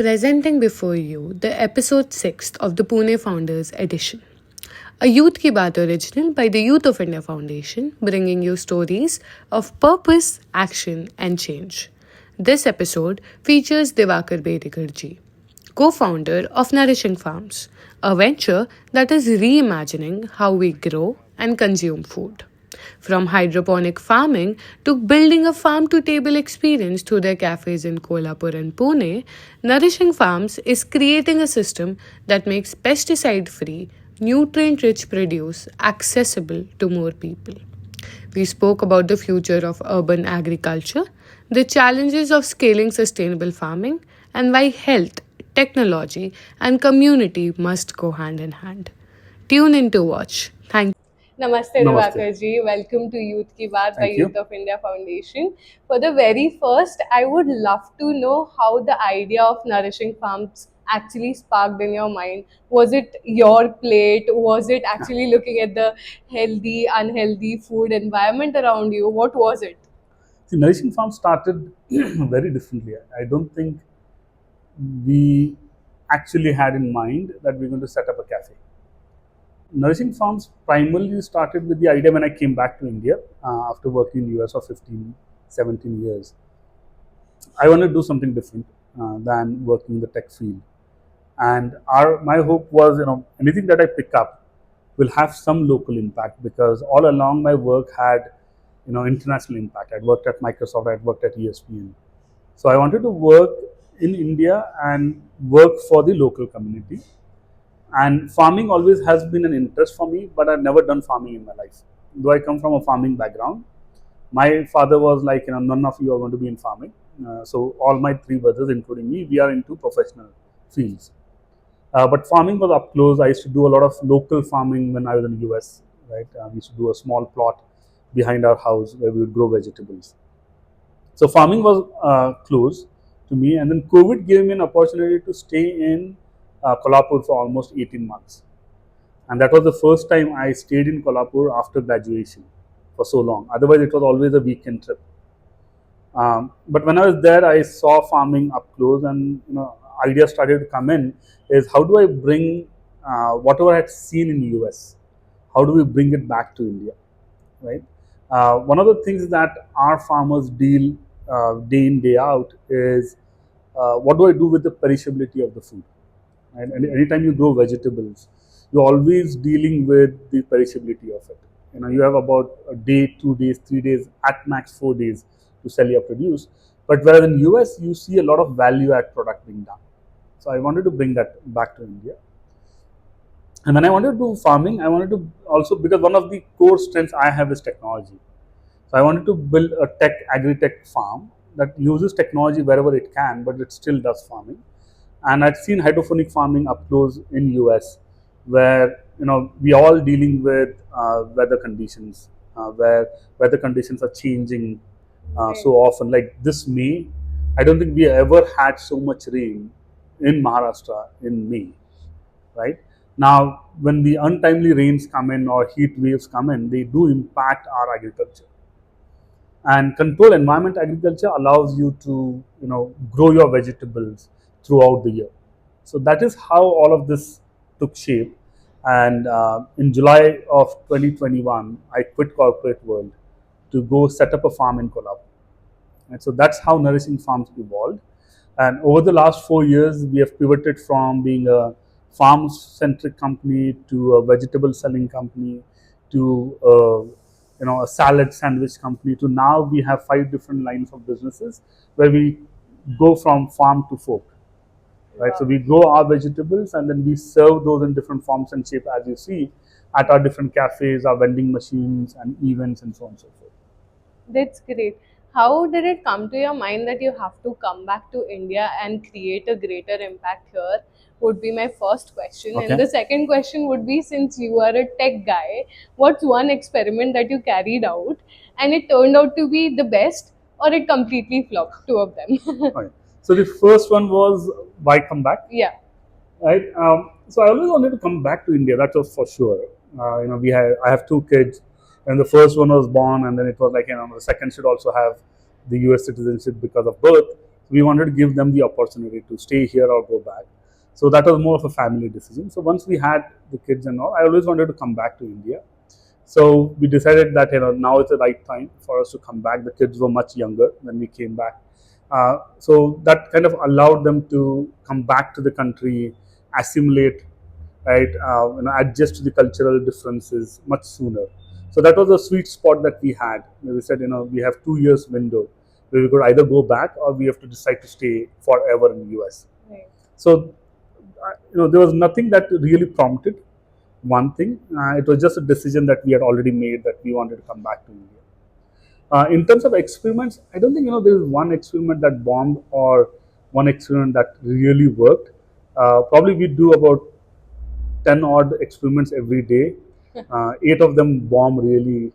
presenting before you the episode 6th of the Pune Founders Edition. A Youth Ki Baat original by the Youth of India Foundation, bringing you stories of purpose, action, and change. This episode features Diwakar Bedekar ji, co-founder of Nourishing Farms, a venture that is reimagining how we grow and consume food. From hydroponic farming to building a farm to table experience through their cafes in Kolhapur and Pune, Nourishing Farms is creating a system that makes pesticide free, nutrient rich produce accessible to more people. We spoke about the future of urban agriculture, the challenges of scaling sustainable farming, and why health, technology, and community must go hand in hand. Tune in to watch. Thank Namaste, Namaste. Diwakar ji. Welcome to Youth Ki Baat by Thank you. Youth of India Foundation. For the very first, I would love to know how the idea of Nourishing Farms actually sparked in your mind. Was it your plate? Was it actually looking at the healthy, unhealthy food environment around you? What was it? See, Nourishing Farm started very differently. I don't think we actually had in mind that we're going to set up a cafe. Nourishing Farms primarily started with the idea when I came back to India after working in the US for 15, 17 years. I wanted to do something different than working in the tech field. And my hope was, anything that I pick up will have some local impact, because all along my work had, international impact. I'd worked at Microsoft, I'd worked at ESPN. So I wanted to work in India and work for the local community. And farming always has been an interest for me, but I've never done farming in my life. Though I come from a farming background, my father was like, none of you are going to be in farming. So all my three brothers, including me, we are into professional fields. But farming was up close. I used to do a lot of local farming when I was in the US. Right, we used to do a small plot behind our house where we would grow vegetables. So farming was close to me, and then COVID gave me an opportunity to stay in Kolhapur for almost 18 months, and that was the first time I stayed in Kolhapur after graduation for so long. Otherwise, it was always a weekend trip. But when I was there, I saw farming up close, and ideas started to come in. Is how do I bring whatever I had seen in the US? How do we bring it back to India? Right. One of the things that our farmers deal day in day out is what do I do with the perishability of the food? Right? And anytime you grow vegetables, you're always dealing with the perishability of it. You have about a day, 2 days, 3 days, at max 4 days to sell your produce. But whereas in US, you see a lot of value add product being done. So I wanted to bring that back to India. And when I wanted to do farming, I wanted to also, because one of the core strengths I have is technology. So I wanted to build a agri-tech farm that uses technology wherever it can, but it still does farming. And I'd seen hydroponic farming up close in US, where we all dealing with weather conditions, where weather conditions are changing so often. Like this May, I don't think we ever had so much rain in Maharashtra in May, right? Now, when the untimely rains come in or heat waves come in, they do impact our agriculture. And controlled environment agriculture allows you to, grow your vegetables throughout the year. So that is how all of this took shape. And in July of 2021, I quit corporate world to go set up a farm in Kolhapur. And so that's how Nourishing Farms evolved. And over the last 4 years, we have pivoted from being a farm-centric company to a vegetable selling company to a salad sandwich company to now we have 5 different lines of businesses where we go from farm to fork. Right, so we grow our vegetables and then we serve those in different forms and shape, as you see, at our different cafes, our vending machines, and events, and so on and so forth. That's great. How did it come to your mind that you have to come back to India and create a greater impact here? Would be my first question. Okay. And the second question would be, since you are a tech guy, what's one experiment that you carried out and it turned out to be the best, or it completely flopped? Two of them. Right. So the first one was why come back? Yeah. Right. So I always wanted to come back to India. That was for sure. I have 2 kids, and the first one was born, and then it was like the second should also have the US citizenship because of birth. we wanted to give them the opportunity to stay here or go back. So that was more of a family decision. So once we had the kids and all, I always wanted to come back to India. So we decided that now is the right time for us to come back. The kids were much younger when we came back, so that kind of allowed them to come back to the country, assimilate, right? Adjust to the cultural differences much sooner. So that was a sweet spot that we had. We said, we have 2 years window where we could either go back or we have to decide to stay forever in the US. Right. So, there was nothing that really prompted one thing. It was just a decision that we had already made that we wanted to come back to India. In terms of experiments, I don't think there is one experiment that bombed or one experiment that really worked. Probably we do about 10 odd experiments every day. 8 of them bomb really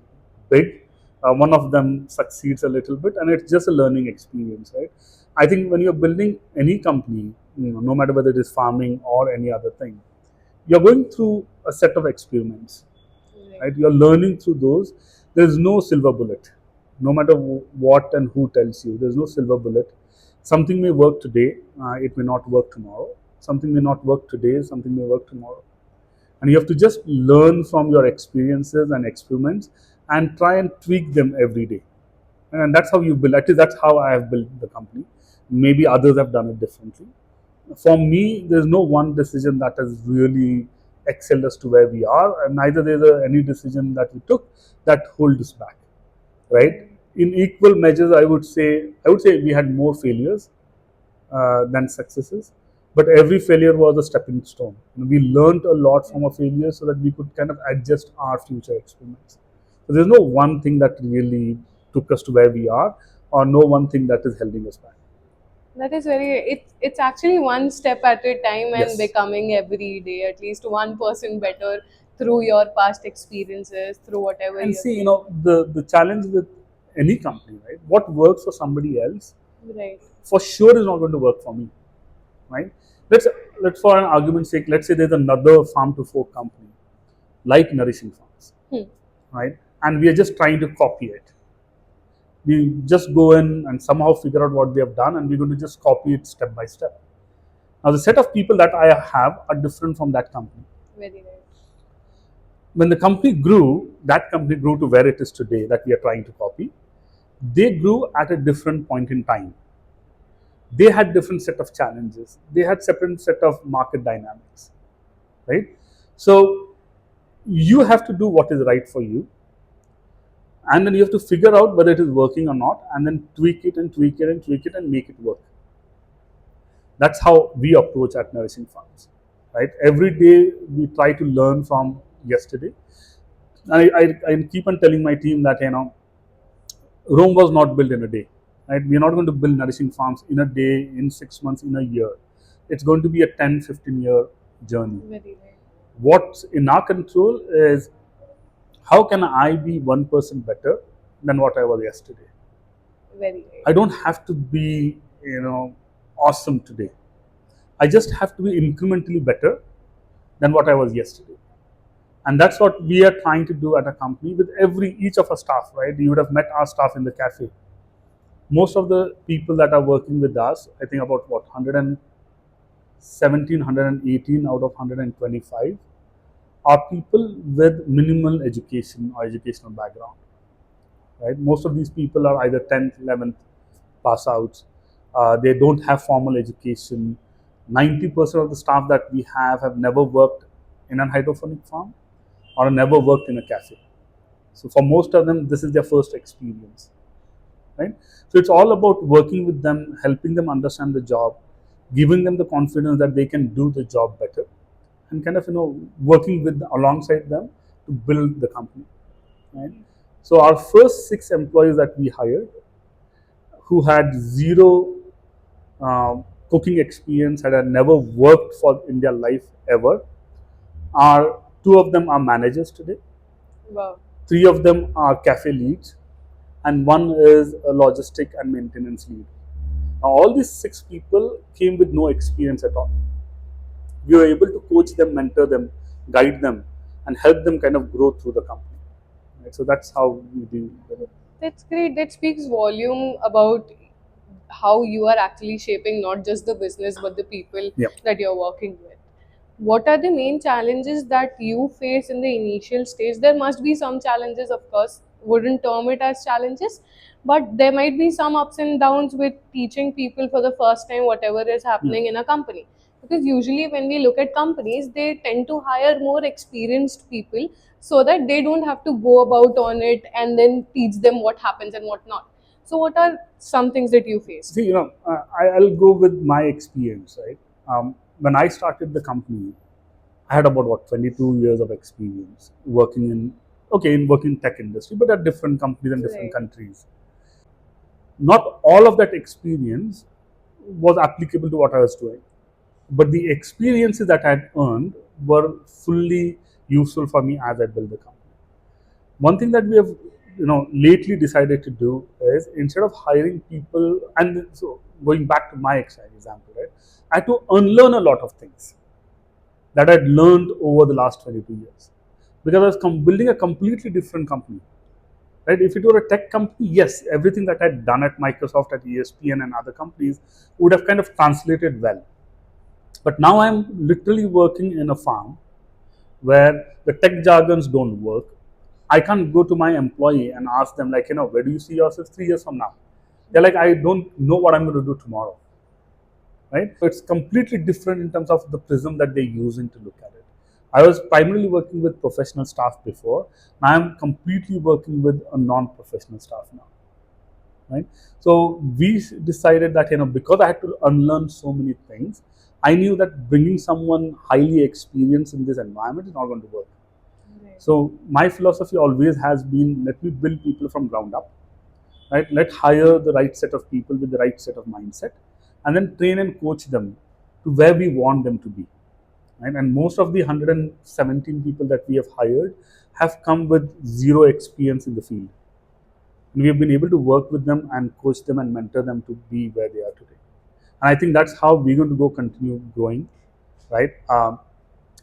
big. One of them succeeds a little bit, and it's just a learning experience, right? I think when you're building any company, no matter whether it is farming or any other thing, you're going through a set of experiments, right? You're learning through those. There's no silver bullet. No matter what and who tells you, there's no silver bullet. Something may work today, it may not work tomorrow. Something may not work today, something may work tomorrow. And you have to just learn from your experiences and experiments and try and tweak them every day. And that's how you build. At least that's how I have built the company. Maybe others have done it differently. For me, there's no one decision that has really excelled us to where we are, and neither there's any decision that we took that hold us back, right? In equal measures, I would say we had more failures than successes, but every failure was a stepping stone. We learned a lot from our failures so that we could kind of adjust our future experiments. So there's no one thing that really took us to where we are, or no one thing that is holding us back. That is it's actually one step at a time and Yes. becoming every day at least 1% better through your past experiences, through whatever And you see, the challenge with any company, right? What works for somebody else, right. for sure, is not going to work for me, right? Let's let's for an argument's sake, let's say there's another farm to fork company like Nourishing Farms, right? And we are just trying to copy it. We just go in and somehow figure out what they have done, and we're going to just copy it step by step. Now, the set of people that I have are different from that company. Very right. When the company grew, that company grew to where it is today that we are trying to copy. They grew at a different point in time. They had different set of challenges. They had separate set of market dynamics, right? So you have to do what is right for you, and then you have to figure out whether it is working or not, and then tweak it and tweak it and tweak it and make it work. That's how we approach at Nourishing Farms, right? Every day we try to learn from yesterday. I keep on telling my team that Rome was not built in a day, right? We're not going to build Nourishing Farms in a day, in 6 months, in a year. It's going to be a 10, 15-year journey. Very right. What's in our control is how can I be 1% better than what I was yesterday? Very right. I don't have to be, awesome today. I just have to be incrementally better than what I was yesterday. And that's what we are trying to do at a company with each of our staff, right? You would have met our staff in the cafe. Most of the people that are working with us, I think about 117, 118 out of 125 are people with minimal education or educational background, right? Most of these people are either 10th, 11th pass outs. They don't have formal education. 90% of the staff that we have never worked in an hydroponic farm or never worked in a cafe. So for most of them, this is their first experience, right? So it's all about working with them, helping them understand the job, giving them the confidence that they can do the job better, and kind of working with alongside them to build the company, right? So our first 6 employees that we hired, who had zero cooking experience, had never worked for in their life ever, are two of them are managers today. Wow. 3 of them are cafe leads, and one is a logistic and maintenance lead. Now, all these 6 people came with no experience at all. We were able to coach them, mentor them, guide them, and help them kind of grow through the company. Right? So that's how we do it. That's great. That speaks volume about how you are actually shaping not just the business but the people Yeah. that you're working with. What are the main challenges that you face in the initial stage? There must be some challenges, of course, wouldn't term it as challenges, but there might be some ups and downs with teaching people for the first time whatever is happening in a company. Because usually, when we look at companies, they tend to hire more experienced people so that they don't have to go about on it and then teach them what happens and what not. So, what are some things that you faced? See, I'll go with my experience, right? When I started the company, I had about 22 years of experience working in working tech industry, but at different companies and different Right. countries. Not all of that experience was applicable to what I was doing, but the experiences that I had earned were fully useful for me as I built the company. One thing that we have lately decided to do is, instead of hiring people, and so going back to my example, right, I had to unlearn a lot of things that I'd learned over the last 22 years, because I was building a completely different company. Right? If it were a tech company, yes, everything that I'd done at Microsoft, at ESPN, and other companies would have kind of translated well. But now I'm literally working in a farm where the tech jargons don't work. I can't go to my employee and ask them, like, where do you see yourself 3 years from now? They're like, I don't know what I'm going to do tomorrow. Right? So it's completely different in terms of the prism that they're using to look at it. I was primarily working with professional staff before. Now I'm completely working with a non-professional staff now. Right? So we decided that, because I had to unlearn so many things, I knew that bringing someone highly experienced in this environment is not going to work. Right. So my philosophy always has been, let me build people from ground up. Right? Let hire the right set of people with the right set of mindset, and then train and coach them to where we want them to be. Right? And most of the 117 people that we have hired have come with zero experience in the field. And we have been able to work with them and coach them and mentor them to be where they are today. And I think that's how we're going to go continue growing, right?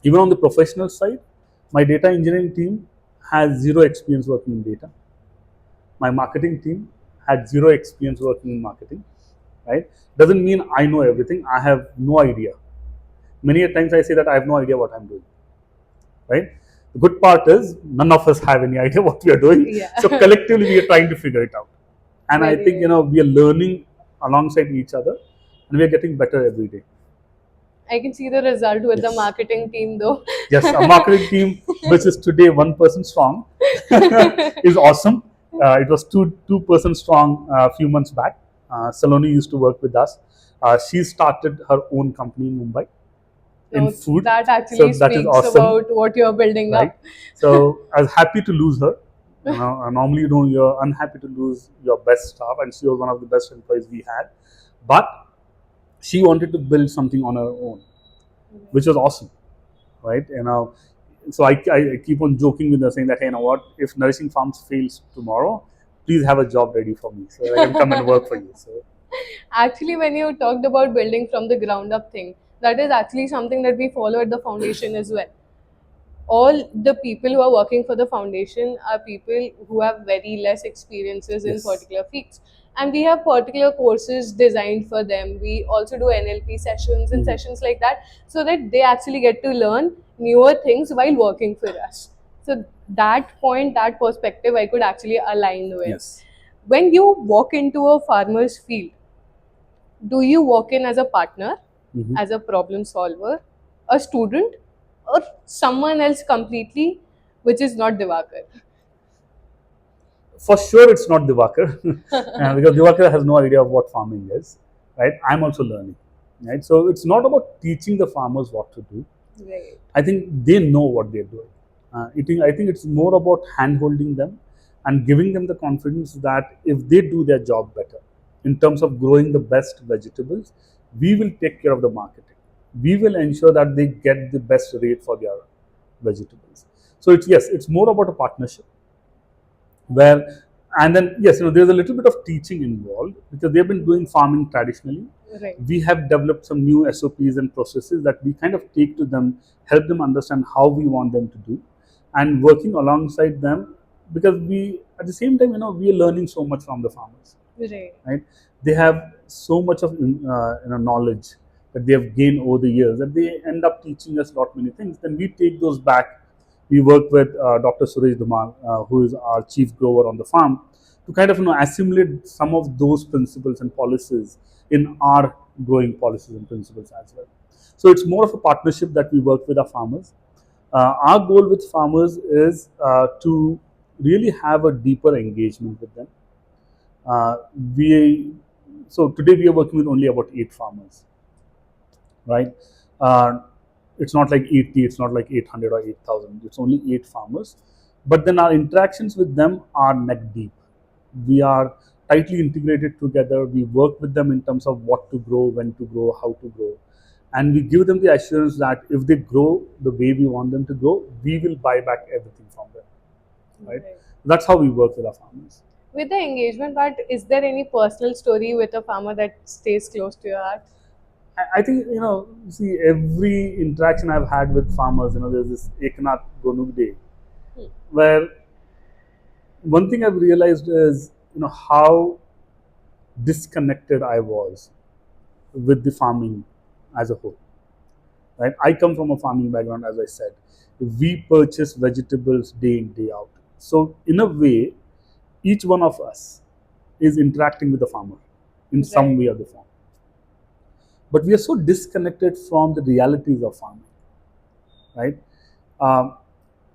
Even on the professional side, my data engineering team has zero experience working in data. My marketing team had zero experience working in marketing, right? Doesn't mean I know everything. I have no idea. Many a times I say that I have no idea what I'm doing, right? The good part is none of us have any idea what we are doing. Yeah. So collectively we are trying to figure it out. And I Very think, well. we are learning alongside each other, and we are getting better every day. I can see the result with the Yes. marketing team though. Yes, a marketing team which is today 1% strong is awesome. It was two person strong a few months back. Saloni used to work with us. She started her own company in Mumbai in So food. that So actually that is speaks awesome, about what you're building right? up. So I was happy to lose her. Normally, you're unhappy to lose your best staff, and she was one of the best employees we had. But she wanted to build something on her own, which was awesome, right? So I keep on joking with her, saying that, hey, what, if Nourishing Farms fails tomorrow, please have a job ready for me so that I can come and work for you. So Actually, when you talked about building from the ground up thing, that is actually something that we follow at the foundation as well. All the people who are working for the foundation are people who have very less experiences in yes. particular fields, and we have particular courses designed for them. We also do NLP sessions and Mhm. sessions like that, so that they actually get to learn newer things while working for us. So that point, that perspective, I could actually align with. Yes. When you walk into a farmer's field, do you walk in as a partner, Mhm. as a problem solver, a student, or someone else completely, which is not Diwakar? For sure, it's not Diwakar, because Diwakar has no idea of what farming is, right? I'm also learning, right? So it's not about teaching the farmers what to do. Right. I think they know what they're doing. I think it's more about hand holding them and giving them the confidence that if they do their job better in terms of growing the best vegetables, we will take care of the marketing. We will ensure that they get the best rate for their vegetables. So it's, yes, it's more about a partnership where, and then yes, there's a little bit of teaching involved because they've been doing farming traditionally. Right. We have developed some new SOPs and processes that we kind of take to them, help them understand how we want them to do, and working alongside them, because we, at the same time, we are learning so much from the farmers. Right. right? They have so much of knowledge that they have gained over the years that they end up teaching us lot many things. Then we take those back. We work with Dr. Suresh Dumal, who is our chief grower on the farm, to kind of assimilate some of those principles and policies in our growing policies and principles as well. So it's more of a partnership that we work with our farmers. Our goal with farmers is to really have a deeper engagement with them. uh, we so today we are working with only about 8 farmers, right? Uh, it's not like 80, it's not like 800 or 8,000. It's only 8 farmers, but then our interactions with them are neck deep. We are tightly integrated together. We work with them in terms of what to grow, when to grow, how to grow, and we give them the assurance that if they grow the way we want them to grow, we will buy back everything from them, right? Right. That's how we work with our farmers. With the engagement part, is there any personal story with a farmer that stays close to your heart? I think see, every interaction I've had with farmers, there's this Eknath Gonug Day, Hmm. where one thing I've realized is how disconnected I was with the farming as a whole. Right? I come from a farming background, as I said. We purchase vegetables day in, day out. So in a way, each one of us is interacting with the farmer in some Right. way or the form. But we are so disconnected from the realities of farming, right? Um,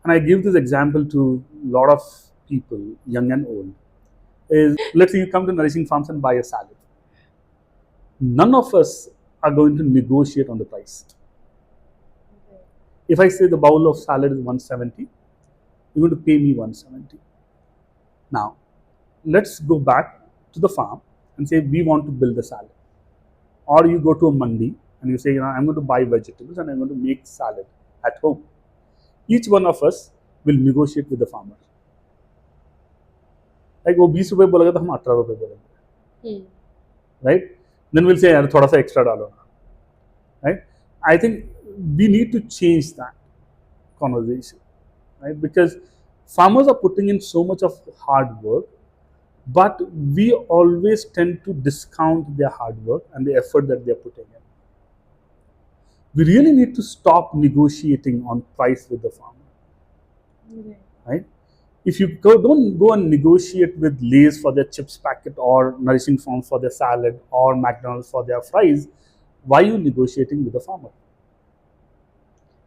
and I give this example to a lot of people, young and old. Is let's say you come to Nourishing Farms and buy a salad. None of us are going to negotiate on the price. If I say the bowl of salad is 170, you're going to pay me 170. Now, let's go back to the farm and say we want to build a salad. Or you go to a mandi and you say, I'm going to buy vegetables and I'm going to make salad at home. Each one of us will negotiate with the farmer. Like वो 20 रुपए बोलेगा तो हम 18 रुपए बोलेंगे, Hmm. right? Then we'll say यार थोड़ा सा extra डालो, right? I think we need to change that conversation, right? Because farmers are putting in so much of hard work, but we always tend to discount their hard work and the effort that they're putting in. We really need to stop negotiating on price with the farmer, Right. right? If you don't go and negotiate with Lay's for their chips packet or Nourishing Farms for their salad or McDonald's for their fries, why are you negotiating with the farmer?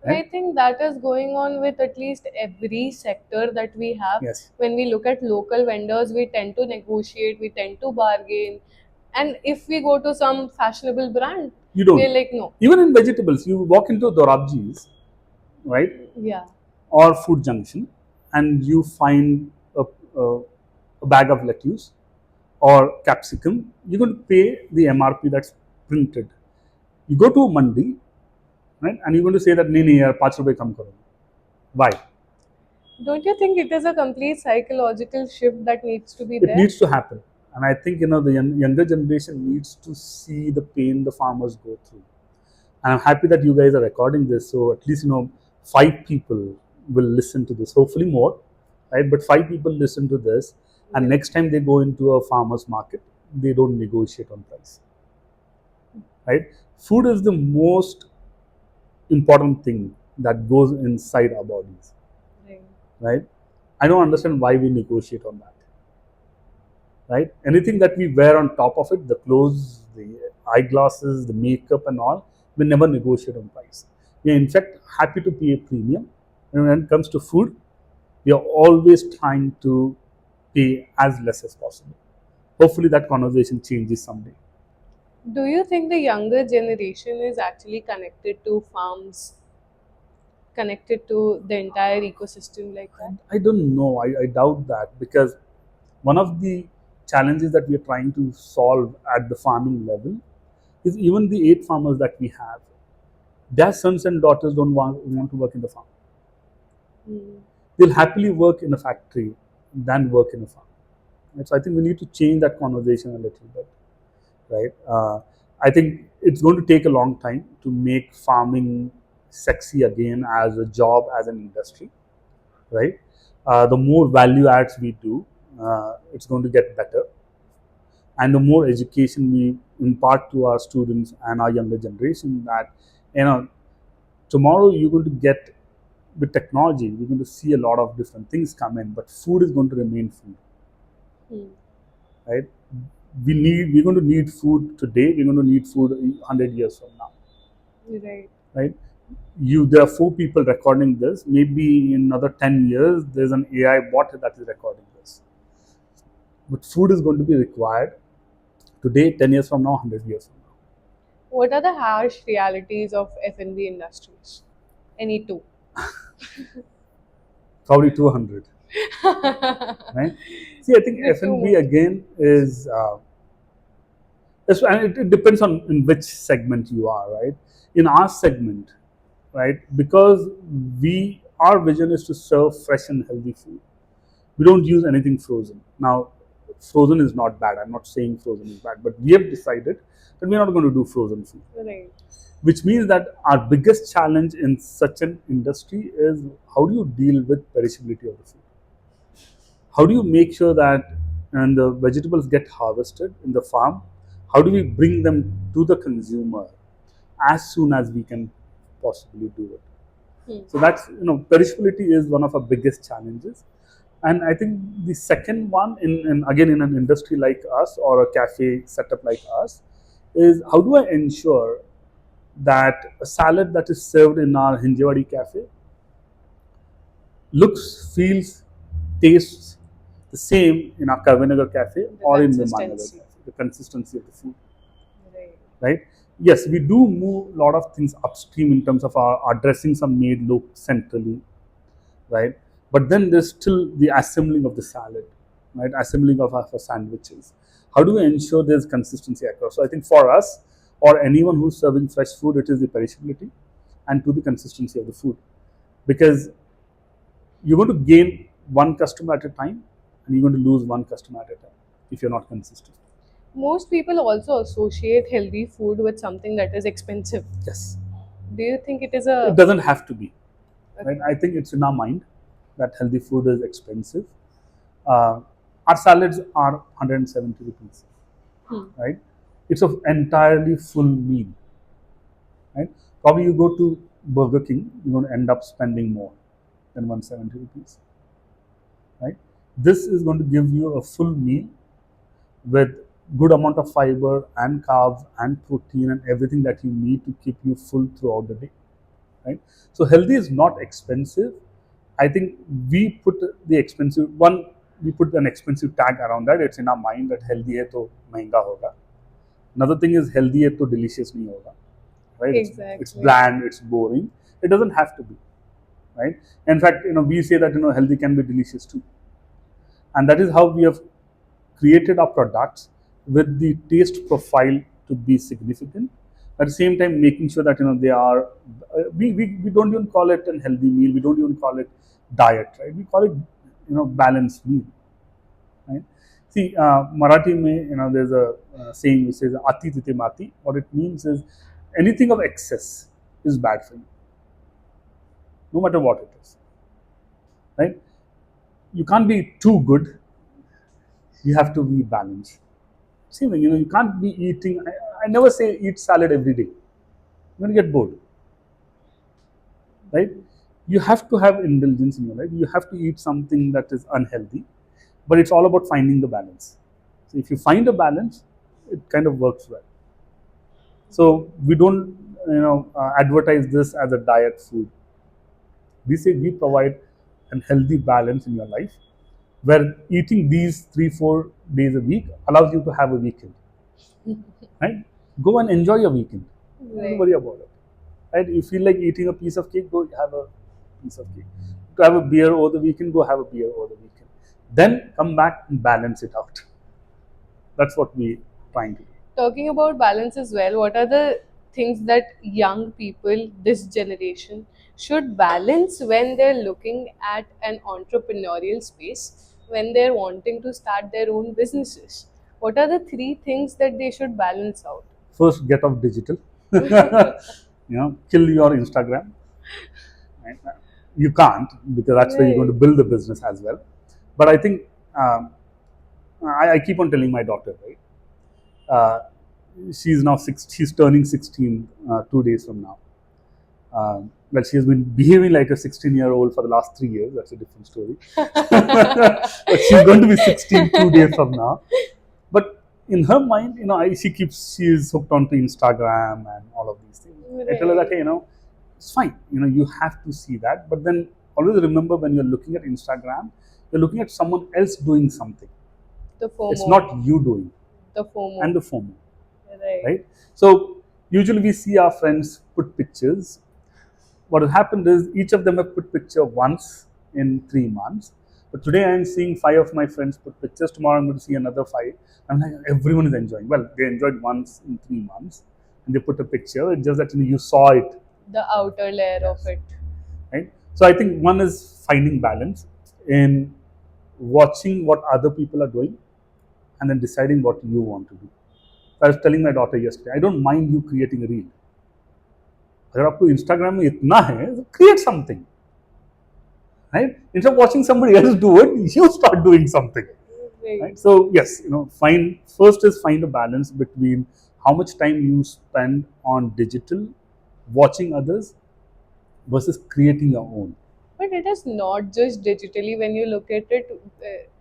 And I Right? think that is going on with at least every sector that we have. Yes. When we look at local vendors, we tend to negotiate, we tend to bargain. And if we go to some fashionable brand, You we're don't. like, no. Even in vegetables, you walk into a Dorabji's, right, Yeah. or Food Junction, and you find a, a bag of lettuce or capsicum, you're going to pay the MRP that's printed. You go to a mandi, right, and you're going to say that nahi nahi yaar 5 rupees kam karo. Why? Don't you think it is a complete psychological shift that needs to be It there? needs to happen, and I think the younger generation needs to see the pain the farmers go through. And I'm happy that you guys are recording this, so at least 5 people will listen to this. Hopefully more, right? But 5 people listen to this, and Right. next time they go into a farmer's market, they don't negotiate on price, right? Food is the most important thing that goes inside our bodies, Right. right? I don't understand why we negotiate on that, right? Anything that we wear on top of it, the clothes, the eyeglasses, the makeup, and all, we never negotiate on price. We are in fact happy to pay a premium. And when it comes to food, we are always trying to pay as less as possible. Hopefully, that conversation changes someday. Do you think the younger generation is actually connected to farms, connected to the entire ecosystem like that? I don't know. I doubt that, because one of the challenges that we are trying to solve at the farming level is even the 8 farmers that we have, their sons and daughters don't want to work in the farm. Hmm. They'll happily work in a factory than work in a farm. Right? So I think we need to change that conversation a little bit, right? I think it's going to take a long time to make farming sexy again as a job, as an industry, right? The more value adds we do, it's going to get better. and the more education we impart to our students and our younger generation, that you know tomorrow you're going to get, with technology we're going to see a lot of different things come in, but food is going to remain food. Right? We're going to need food today, we're going to need food 100 years from now. Right. Right? There are 4 people recording this, maybe in another 10 years there's an AI bot that is recording this, but food is going to be required today, 10 years from now, 100 years from now. What are the harsh realities of F&B industries? Any two? Probably 200. Right? See, I think The F&B two. again is and it depends on in which segment you are, right? In our segment, right, because our vision is to serve fresh and healthy food. We don't use anything frozen. Now, frozen is not bad. I'm not saying frozen is bad, but we have decided that we're not going to do frozen food. Right. Which means that our biggest challenge in such an industry is how do you deal with perishability of the food? How do you make sure that and the vegetables get harvested in the farm? How do we bring them to the consumer as soon as we can possibly do it? So that's, perishability is one of our biggest challenges. And I think the second one, again in an industry like us or a cafe setup like us, is how do I ensure that a salad that is served in our Hinjewadi cafe looks, feels, tastes the same in our Kavinagar cafe or in the Managar cafe. The consistency of the food. Right? Yes, we do move a lot of things upstream in terms of our dressings are made look centrally, right? But then there's still the assembling of the salad, right? Assembling of our sandwiches. How do we ensure there's consistency across? So I think for us or anyone who's serving fresh food, it is the perishability and to the consistency of the food, because you're going to gain one customer at a time and you're going to lose one customer at a time if you're not consistent. Most people also associate healthy food with something that is expensive. Yes. Do you think it is It doesn't have to be. Right? I think it's in our mind that healthy food is expensive. Our salads are 170 rupees. Right? It's an entirely full meal. Right? Probably you go to Burger King, you're going to end up spending more than 170 rupees. Right? This is going to give you a full meal with good amount of fiber and carbs and protein and everything that you need to keep you full throughout the day. Right? So healthy is not expensive. I think we put the expensive one. We put an expensive tag around that. It's in our mind that healthy है तो महंगा होगा. Another thing is healthy है तो delicious नहीं होगा. Right? Exactly. It's bland. It's boring. It doesn't have to be. Right? In fact, we say that healthy can be delicious too, and that is how we have created our products with the taste profile to be significant. At the same time, making sure that they are. We don't even call it a healthy meal. We don't even call it diet. Right? We call it balanced meal. Right? See, Marathi mein, there's a saying which says "ati tite mati." What it means is anything of excess is bad for you, no matter what it is. Right? You can't be too good. You have to be balanced. Same thing, you can't be eating. I never say eat salad every day. You're going to get bored. Right? You have to have indulgence in your life. You have to eat something that is unhealthy, but it's all about finding the balance. So if you find a balance, it kind of works well. So we don't, advertise this as a diet food. We say we provide a healthy balance in your life, where eating these 3-4 days a week allows you to have a weekend. Right? Go and enjoy your weekend. Don't worry about it. Right? You feel like eating a piece of cake, go have a piece of cake. To have a beer over the weekend, go have a beer over the weekend. Then come back and balance it out. That's what we're trying to do. Talking about balance as well, what are the things that young people, this generation, should balance when they're looking at an entrepreneurial space, when they're wanting to start their own businesses? What are the 3 things that they should balance out? First, get off digital. Kill your Instagram. Right? You can't, because that's where you're going to build the business as well. But I think I keep on telling my daughter, right? Uh, she's now she's turning 16 2 days from now. Well, she has been behaving like a 16-year-old for the last 3 years. That's a different story. But she's going to be 16 2 days from now. But in her mind, she is hooked onto Instagram and all of these things. I tell her that, hey, it's fine. You have to see that. But then always remember, when you're looking at Instagram, you're looking at someone else doing something. The FOMO. It's not you doing. The FOMO. And the FOMO. Right. So usually we see our friends put pictures. What has happened is each of them have put picture once in 3 months. But today I am seeing 5 of my friends put pictures. Tomorrow I'm going to see another 5. I'm like, everyone is enjoying. Well, they enjoyed once in 3 months and they put a picture. It's just that you saw it. The outer layer of it. Right? So I think one is finding balance in watching what other people are doing and then deciding what you want to do. I was telling my daughter yesterday, I don't mind you creating a reel. अगर आपको Instagram में इतना है, create something, right? Instead of watching somebody else do it, you start doing something, right? So yes, find a balance between how much time you spend on digital, watching others, versus creating your own. But it is not just digitally. When you look at it,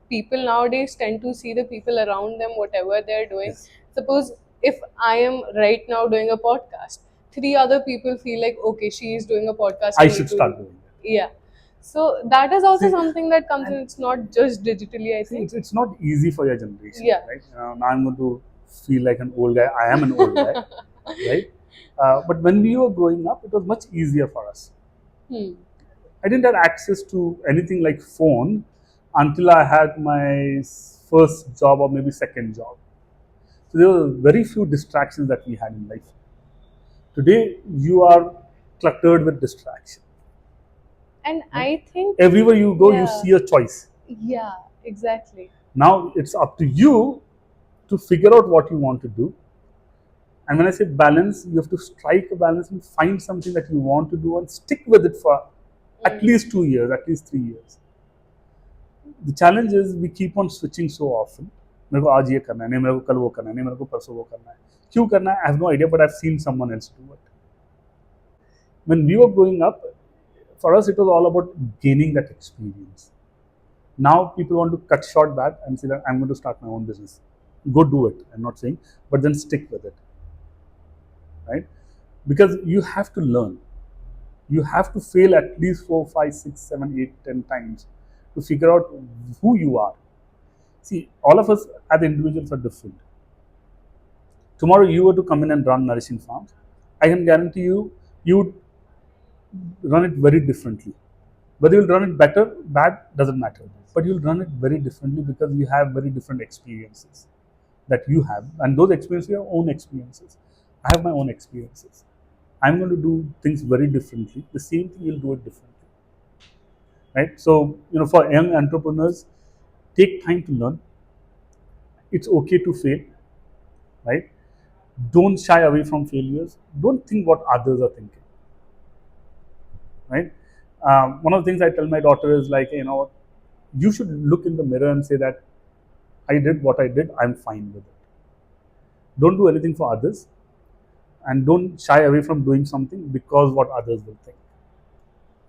people nowadays tend to see the people around them, whatever they're doing. Yes. Suppose if I am right now doing a podcast, 3 other people feel like, okay, she is doing a podcast. I should start doing it. Yeah. So that is also something that comes in. It's not just digitally, I think. It's not easy for your generation, Yeah. right? Now I'm going to feel like an old guy. I am an old guy, right? But when we were growing up, it was much easier for us. I didn't have access to anything like phone until I had my first job or maybe second job. So there were very few distractions that we had in life. Today, you are cluttered with distraction. And I think everywhere you go, yeah. you see a choice. Yeah, exactly. Now it's up to you to figure out what you want to do. And when I say balance, you have to strike a balance and find something that you want to do and stick with it for at least 2 years, at least 3 years. The challenge is we keep on switching so often. मेरे को आज ये करना है, नहीं मेरे को कल वो करना है, नहीं मेरे को परसों वो करना है. क्यों करना है? I have no idea, but I've seen someone else do it. When we were growing up, for us it was all about gaining that experience. Now people want to cut short that and say that I'm going to start my own business. Go do it. I'm not saying, but then stick with it, right? Because you have to learn. You have to fail at least 4, 5, 6, 7, 8, 10 times to figure out who you are. See, all of us as individuals are different. Tomorrow you were to come in and run Nourishing Farms, I can guarantee you, you would run it very differently. Whether you'll run it better, bad, doesn't matter. But you'll run it very differently because you have very different experiences that you have. And those experiences are your own experiences. I have my own experiences. I'm going to do things very differently. The same thing, you'll do it differently. Right? So, for young entrepreneurs, take time to learn. It's okay to fail. Right? Don't shy away from failures. Don't think what others are thinking. Right? One of the things I tell my daughter is like, you should look in the mirror and say that I did what I did, I'm fine with it. Don't do anything for others, and don't shy away from doing something because what others will think.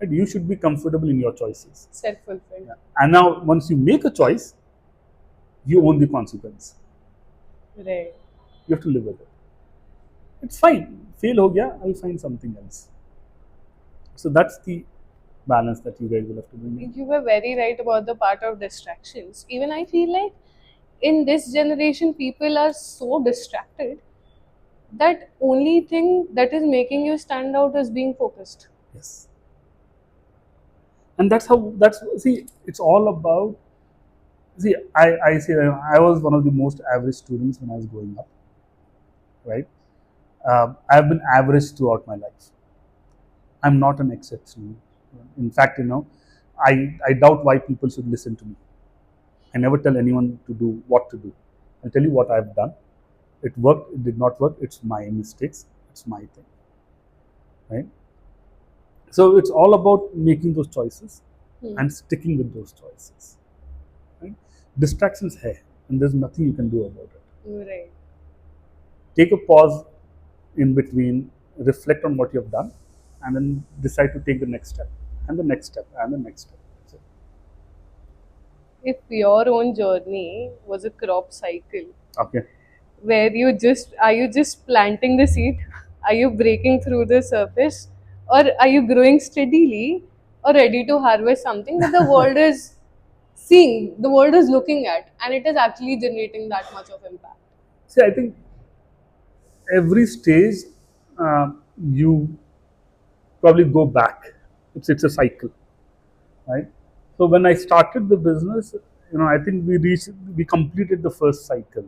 Right? You should be comfortable in your choices. Self-fulfilled. Yeah. And now, once you make a choice, you own the consequence. Right. You have to live with it. It's fine. Fail ho gaya, I'll find something else. So that's the balance that you guys will have to bring. You were very right about the part of distractions. Even I feel like in this generation, people are so distracted that only thing that is making you stand out is being focused. Yes. And see, it's all about, see, I say I was one of the most average students when I was growing up, right? I've been average throughout my life. I'm not an exception. In fact, I doubt why people should listen to me. I never tell anyone to do what to do. I'll tell you what I've done. It worked, it did not work, it's my mistakes, it's my thing. Right? So it's all about making those choices and sticking with those choices. Right? Distractions hai, and there's nothing you can do about it. Right. take a pause in between, reflect on what you have done, and then decide to take the next step, and the next step, and the next step. That's it. If your own journey was a crop cycle, Okay. where you just planting the seed, are you breaking through the surface, or are you growing steadily or ready to harvest something that the world is seeing, the world is looking at, and it is actually generating that much of impact? See, I think every stage you probably go back. It's a cycle, right? So when I started the business, I think we completed the first cycle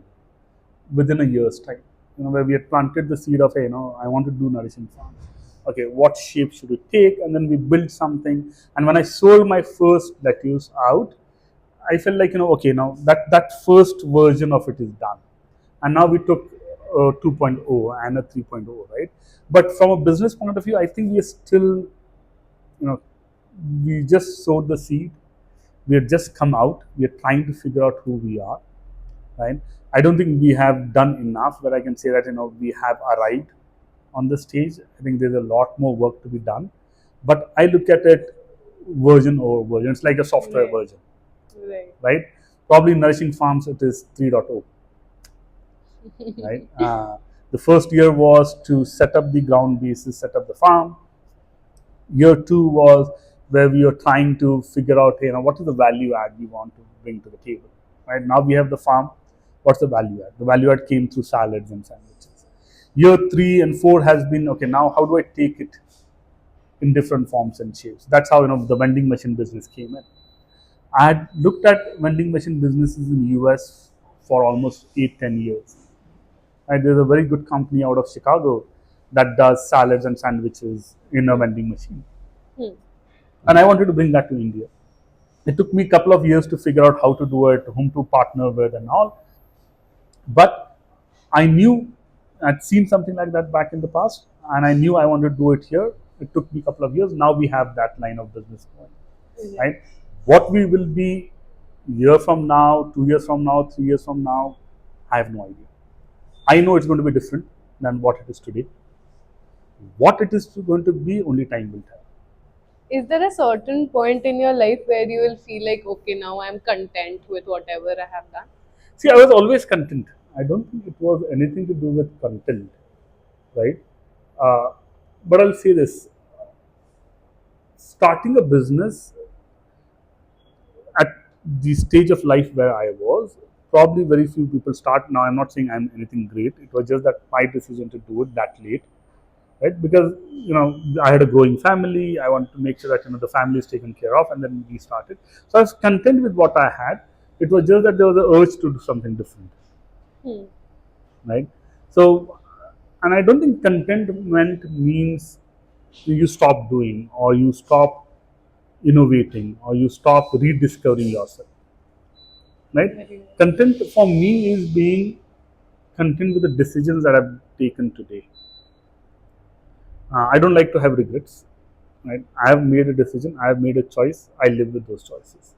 within a year's time. Where we had planted the seed of, hey, I want to do Nourishing Farms. Okay, what shape should we take? And then we built something. And when I sold my first lettuce out, I felt like, okay, now that first version of it is done. And now we took 2.0 and a 3.0, right? But from a business point of view, I think we are still, we just sowed the seed. We have just come out. We are trying to figure out who we are, right? I don't think we have done enough where I can say that we have arrived on the stage. I think there's a lot more work to be done, but I look at it version over version. It's like a software Right. version, Right. right? Probably Nourishing Farms, it is 3.0, right? The first year was to set up the ground basis, set up the farm. Year two was where we were trying to figure out, what is the value add we want to bring to the table. Right now we have the farm. What's the value add? The value add came through salads and sandwiches. Year 3 and 4 has been, okay, now how do I take it in different forms and shapes? That's how the vending machine business came in. I had looked at vending machine businesses in the US for almost 8-10 years. Right? There's a very good company out of Chicago that does salads and sandwiches in a vending machine. And I wanted to bring that to India. It took me a couple of years to figure out how to do it, whom to partner with, and all. But I knew I'd seen something like that back in the past, and I knew I wanted to do it here. It took me a couple of years. Now we have that line of business going, right? What we will be year from now, 2 years from now, 3 years from now, I have no idea. I know it's going to be different than what it is today. What it is going to be, only time will tell. Is there a certain point in your life where you will feel like, okay, now I'm content with whatever I have done? See, I was always content. I don't think it was anything to do with content, right? Uh, but I'll say this: starting a business at the stage of life where I was, probably very few people start. Now, I'm not saying I'm anything great. It was just that my decision to do it that late, right? Because I had a growing family. I wanted to make sure that the family is taken care of, and then we started. So I was content with what I had. It was just that there was an urge to do something different, right? So, and I don't think contentment means you stop doing, or you stop innovating, or you stop rediscovering yourself, right? Very well. Content for me is being content with the decisions that I've taken today. I don't like to have regrets, right? I have made a decision, I have made a choice, I live with those choices.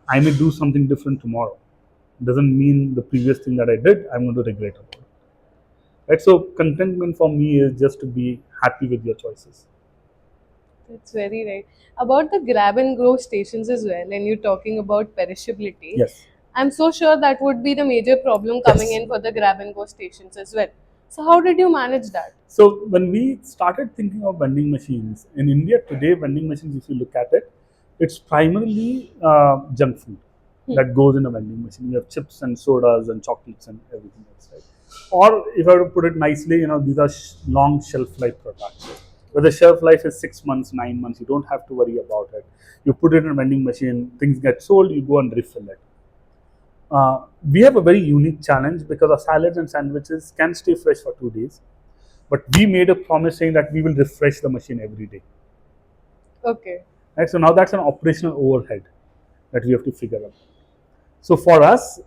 I may do something different tomorrow. Doesn't mean the previous thing that I did, I'm going to regret about it. Right? So contentment for me is just to be happy with your choices. That's very right. About the grab and go stations as well, and you're talking about perishability. Yes. I'm so sure that would be the major problem coming Yes. in for the grab and go stations as well. So, how did you manage that? So when we started thinking of vending machines in India today, vending machines, if you look at it, it's primarily junk food that goes in a vending machine. You have chips and sodas and chocolates and everything else, right? Or if I were to put it nicely, these are long shelf life products. Where the shelf life is 6 months, 9 months, you don't have to worry about it. You put it in a vending machine, things get sold, you go and refill it. We have a very unique challenge because our salads and sandwiches can stay fresh for 2 days. But we made a promise saying that we will refresh the machine every day. Okay. Right? So now that's an operational overhead that we have to figure out. So for us,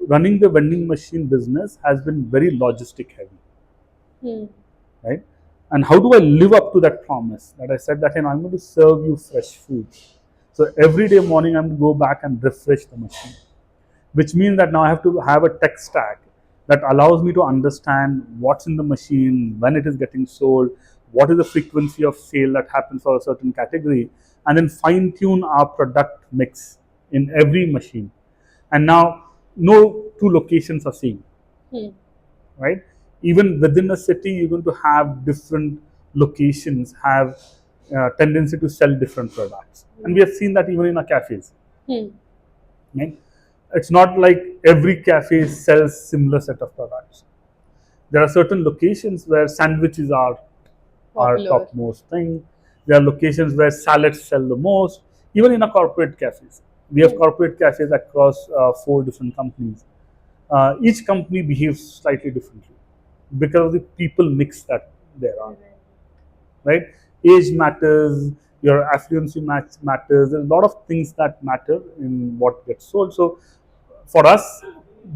running the vending machine business has been very logistic heavy, right? And how do I live up to that promise that I said that I'm going to serve you fresh food. So every day morning I'm going to go back and refresh the machine, which means that now I have to have a tech stack that allows me to understand what's in the machine, when it is getting sold, what is the frequency of sale that happens for a certain category, and then fine tune our product mix in every machine. And now, no two locations are same, right? Even within a city, you're going to have different locations have tendency to sell different products, and we have seen that even in our cafes. Right? It's not like every cafe sells similar set of products. There are certain locations where sandwiches are Popular. topmost thing. There are locations where salads sell the most. Even in our corporate cafes, we have corporate cafes across 4 different companies. Each company behaves slightly differently because of the people mix that there are. Right? Age matters, your affluency matters. There's a lot of things that matter in what gets sold. So, for us,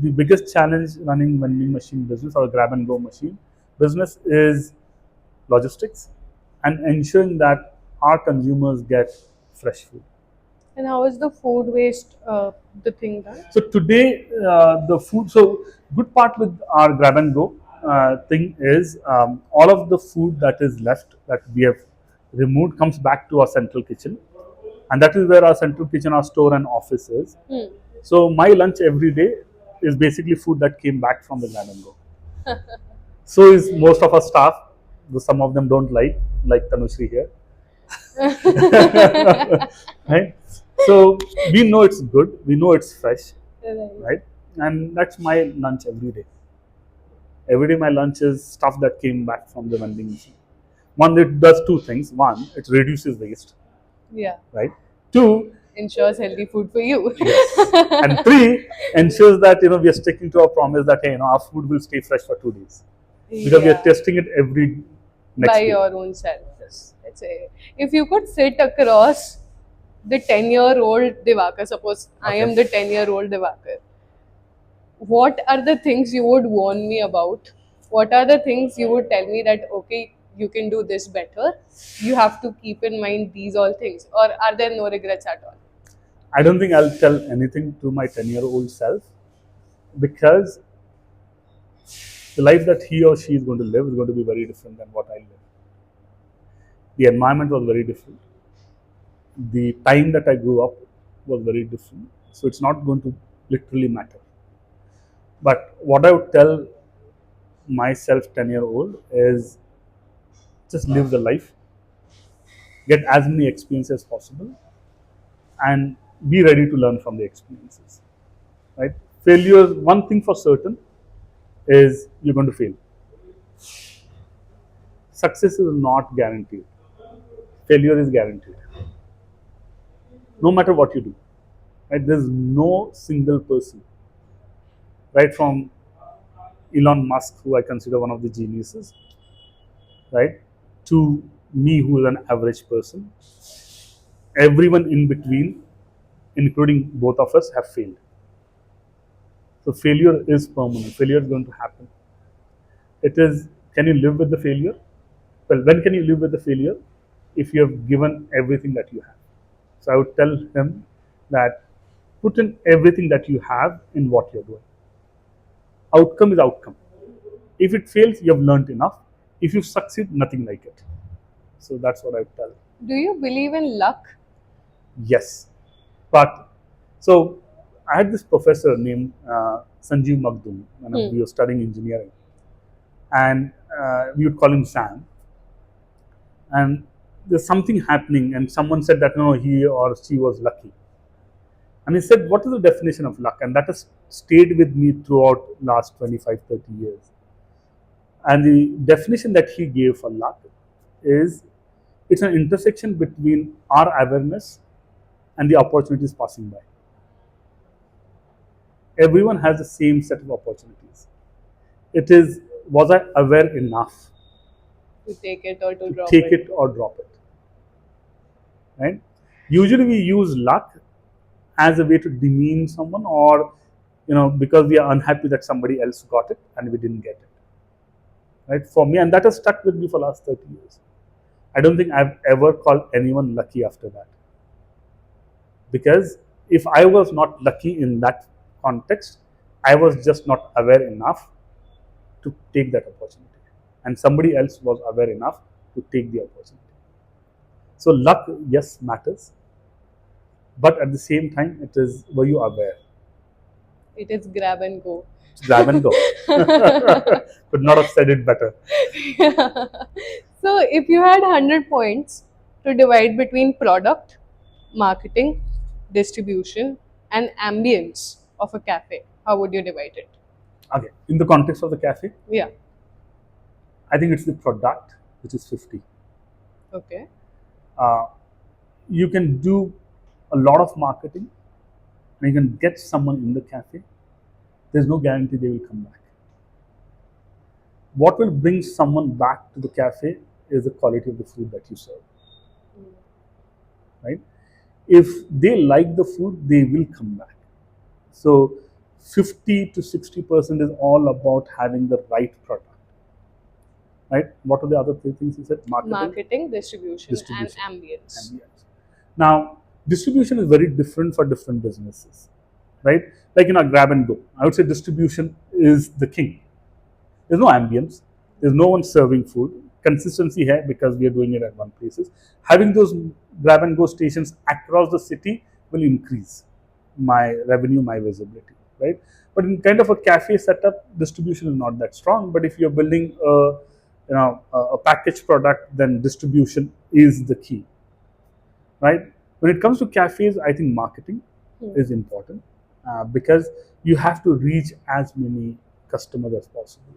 the biggest challenge running vending machine business or grab and go machine business is logistics and ensuring that our consumers get fresh food. And how is the food waste the thing done? So today, the food. So good part with our grab and go thing is all of the food that is left that we have removed comes back to our central kitchen, and that is where our central kitchen, our store and office is. So my lunch every day is basically food that came back from the grab and go. So is most of our staff. Though some of them don't like Tanushree here. Right? So we know it's good, we know it's fresh, right? And that's my lunch every day. Every day my lunch is stuff that came back from the vending machine. One, it does two things. One, it reduces waste, Yeah. right? Two, Ensures healthy food for you. yes. And three, ensures that we are sticking to our promise that hey, our food will stay fresh for 2 days because we are testing it every next By day. your own self. Let's say, if you could sit across the 10-year-old Diwakar, suppose I am Okay. the 10-year-old Diwakar, what are the things you would warn me about? What are the things you would tell me that, okay, you can do this better? You have to keep in mind these all things. Or are there no regrets at all? I don't think I'll tell anything to my 10-year-old self because the life that he or she is going to live is going to be very different than what I live. The environment was very different. The time that I grew up was very different. So it's not going to literally matter. But what I would tell myself 10-year-old is just live the life, get as many experiences as possible, and be ready to learn from the experiences. Right? Failure, one thing for certain is you're going to fail. Success is not guaranteed. Failure is guaranteed. No matter what you do. Right? There's no single person, right from Elon Musk, who I consider one of the geniuses, right, to me, who is an average person. Everyone in between, including both of us, have failed. So failure is permanent. Failure is going to happen. It is, can you live with the failure? Well, when can you live with the failure? If you have given everything that you have. So I would tell him that put in everything that you have in what you're doing. Outcome is outcome. If it fails, you have learned enough. If you succeed, nothing like it. So that's what I would tell. Do you believe in luck? Yes. But so I had this professor named Sanjeev Magdum when we were studying engineering. And we would call him Sam. And there's something happening, and someone said that no, he or she was lucky. And he said, what is the definition of luck? And that has stayed with me throughout last 25, 30 years. And the definition that he gave for luck is it's an intersection between our awareness and the opportunities passing by. Everyone has the same set of opportunities. It is, was I aware enough To take it or to drop take it? it or drop it? Right? Usually we use luck as a way to demean someone, or because we are unhappy that somebody else got it and we didn't get it. Right? For me, and that has stuck with me for the last 30 years. I don't think I've ever called anyone lucky after that. Because if I was not lucky in that context, I was just not aware enough to take that opportunity, and somebody else was aware enough to take the opportunity. So luck, yes, matters, but at the same time, it is, were you aware? It is grab and go. Grab and go. Could not have said it better. So, if you had 100 points to divide between product, marketing, distribution, and ambience of a cafe, how would you divide it? Okay, in the context of the cafe, Yeah. I think it's the product which is 50. Okay. Uh, you can do a lot of marketing and you can get someone in the cafe. There's no guarantee they will come back. What will bring someone back to the cafe is the quality of the food that you serve, right? If they like the food, they will come back. So 50 to 60% is all about having the right product, right? What are the other three things you said? Marketing, distribution, and distribution, ambience. and yes. Now, distribution is very different for different businesses, right? Like in a grab and go, I would say distribution is the king. There's no ambience. There's no one serving food. Consistency here because we are doing it at one places. Having those grab and go stations across the city will increase my revenue, my visibility, right? But in kind of a cafe setup, distribution is not that strong. But if you're building a packaged product, then distribution is the key, right? When it comes to cafes, I think marketing is important because you have to reach as many customers as possible.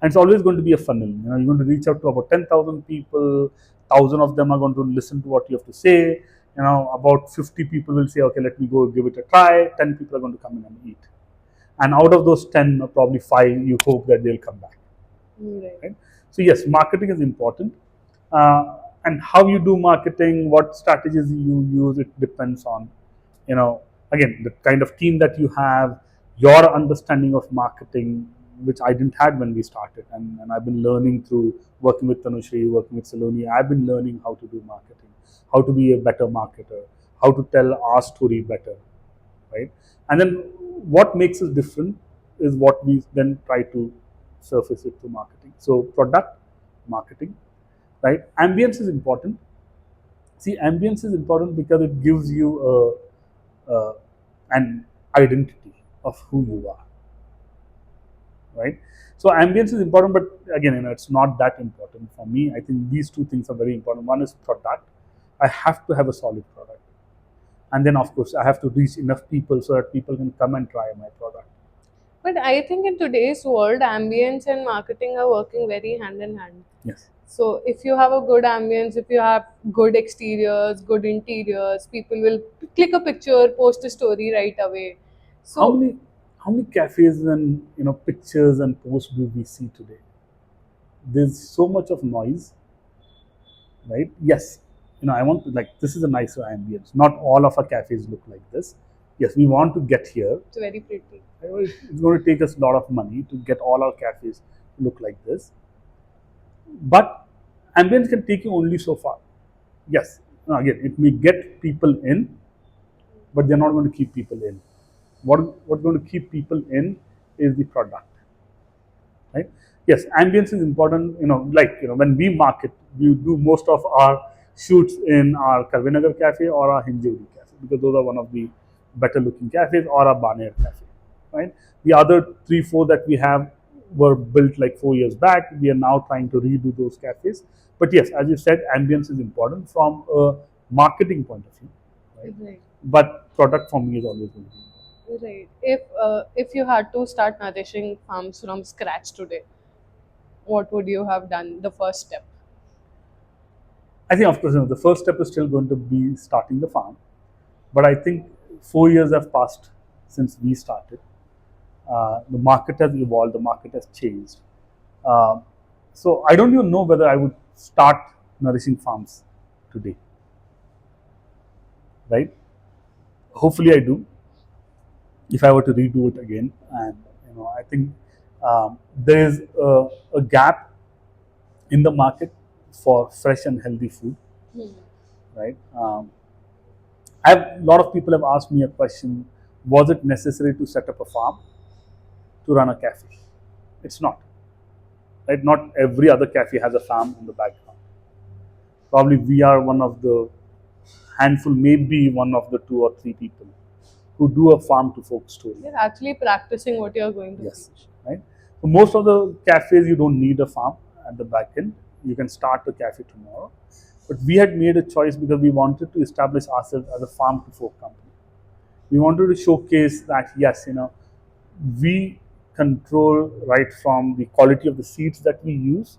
And it's always going to be a funnel. You're going to reach out to about 10,000 people. 1,000 of them are going to listen to what you have to say. About 50 people will say, okay, let me go give it a try. 10 people are going to come in and eat. And out of those 10, probably 5, you hope that they'll come back. Right? So yes, marketing is important. And how you do marketing, what strategies you use, it depends on, again, the kind of team that you have, your understanding of marketing, which I didn't had when we started. And I've been learning through working with Tanushri, working with Saloni. I've been learning how to do marketing, how to be a better marketer, how to tell our story better, right? And then what makes us different is what we then try to surface it to marketing. So product, marketing, right? Ambience is important. See, ambience is important because it gives you an identity of who you are, right? So ambience is important, but again, it's not that important for me. I think these two things are very important. One is product. I have to have a solid product, and then of course I have to reach enough people so that people can come and try my product. But I think in today's world, ambience and marketing are working very hand in hand. Yes. So if you have a good ambience, if you have good exteriors, good interiors, people will click a picture, post a story right away. How So many how many cafes and pictures and posts do we see today? There's so much of noise, right? Yes, I want to, like, this is a nicer ambience. Not all of our cafes look like this. Yes, we want to get here. it's very pretty. It's going to take us a lot of money to get all our cafes to look like this. But ambience can take you only so far. Yes, again, it may get people in, but they're not going to keep people in. What's going to keep people in is the product, right? Yes, ambience is important. When we market, we do most of our shoots in our Karvinagar cafe or our Hinjewadi cafe because those are one of the better looking cafes, or our Baner cafe, right? The other 3-4 that we have were built like 4 years back. We are now trying to redo those cafes. But yes, as you said, ambience is important from a marketing point of view, right? Right. But product for me is always going to be important. Right. If you had to start nourishing farms from scratch today, what would you have done? The first step. I think, of course, the first step is still going to be starting the farm. But I think 4 years have passed since we started. The market has evolved, the market has changed. Uh, so I don't even know whether I would start nourishing farms today, right? Hopefully, I do. If I were to redo it again, and I think there is a gap in the market for fresh and healthy food, right? A lot of people have asked me a question: was it necessary to set up a farm to run a cafe? It's not. right? Not every other cafe has a farm in the background. Probably we are one of the handful, maybe one of the two or three people who do a farm to fork story. You're actually practicing what you're going to Yes, teach. right. So most of the cafes you don't need a farm at the back end. You can start a cafe tomorrow. But we had made a choice because we wanted to establish ourselves as a farm to fork company. We wanted to showcase that yes, we control right from the quality of the seeds that we use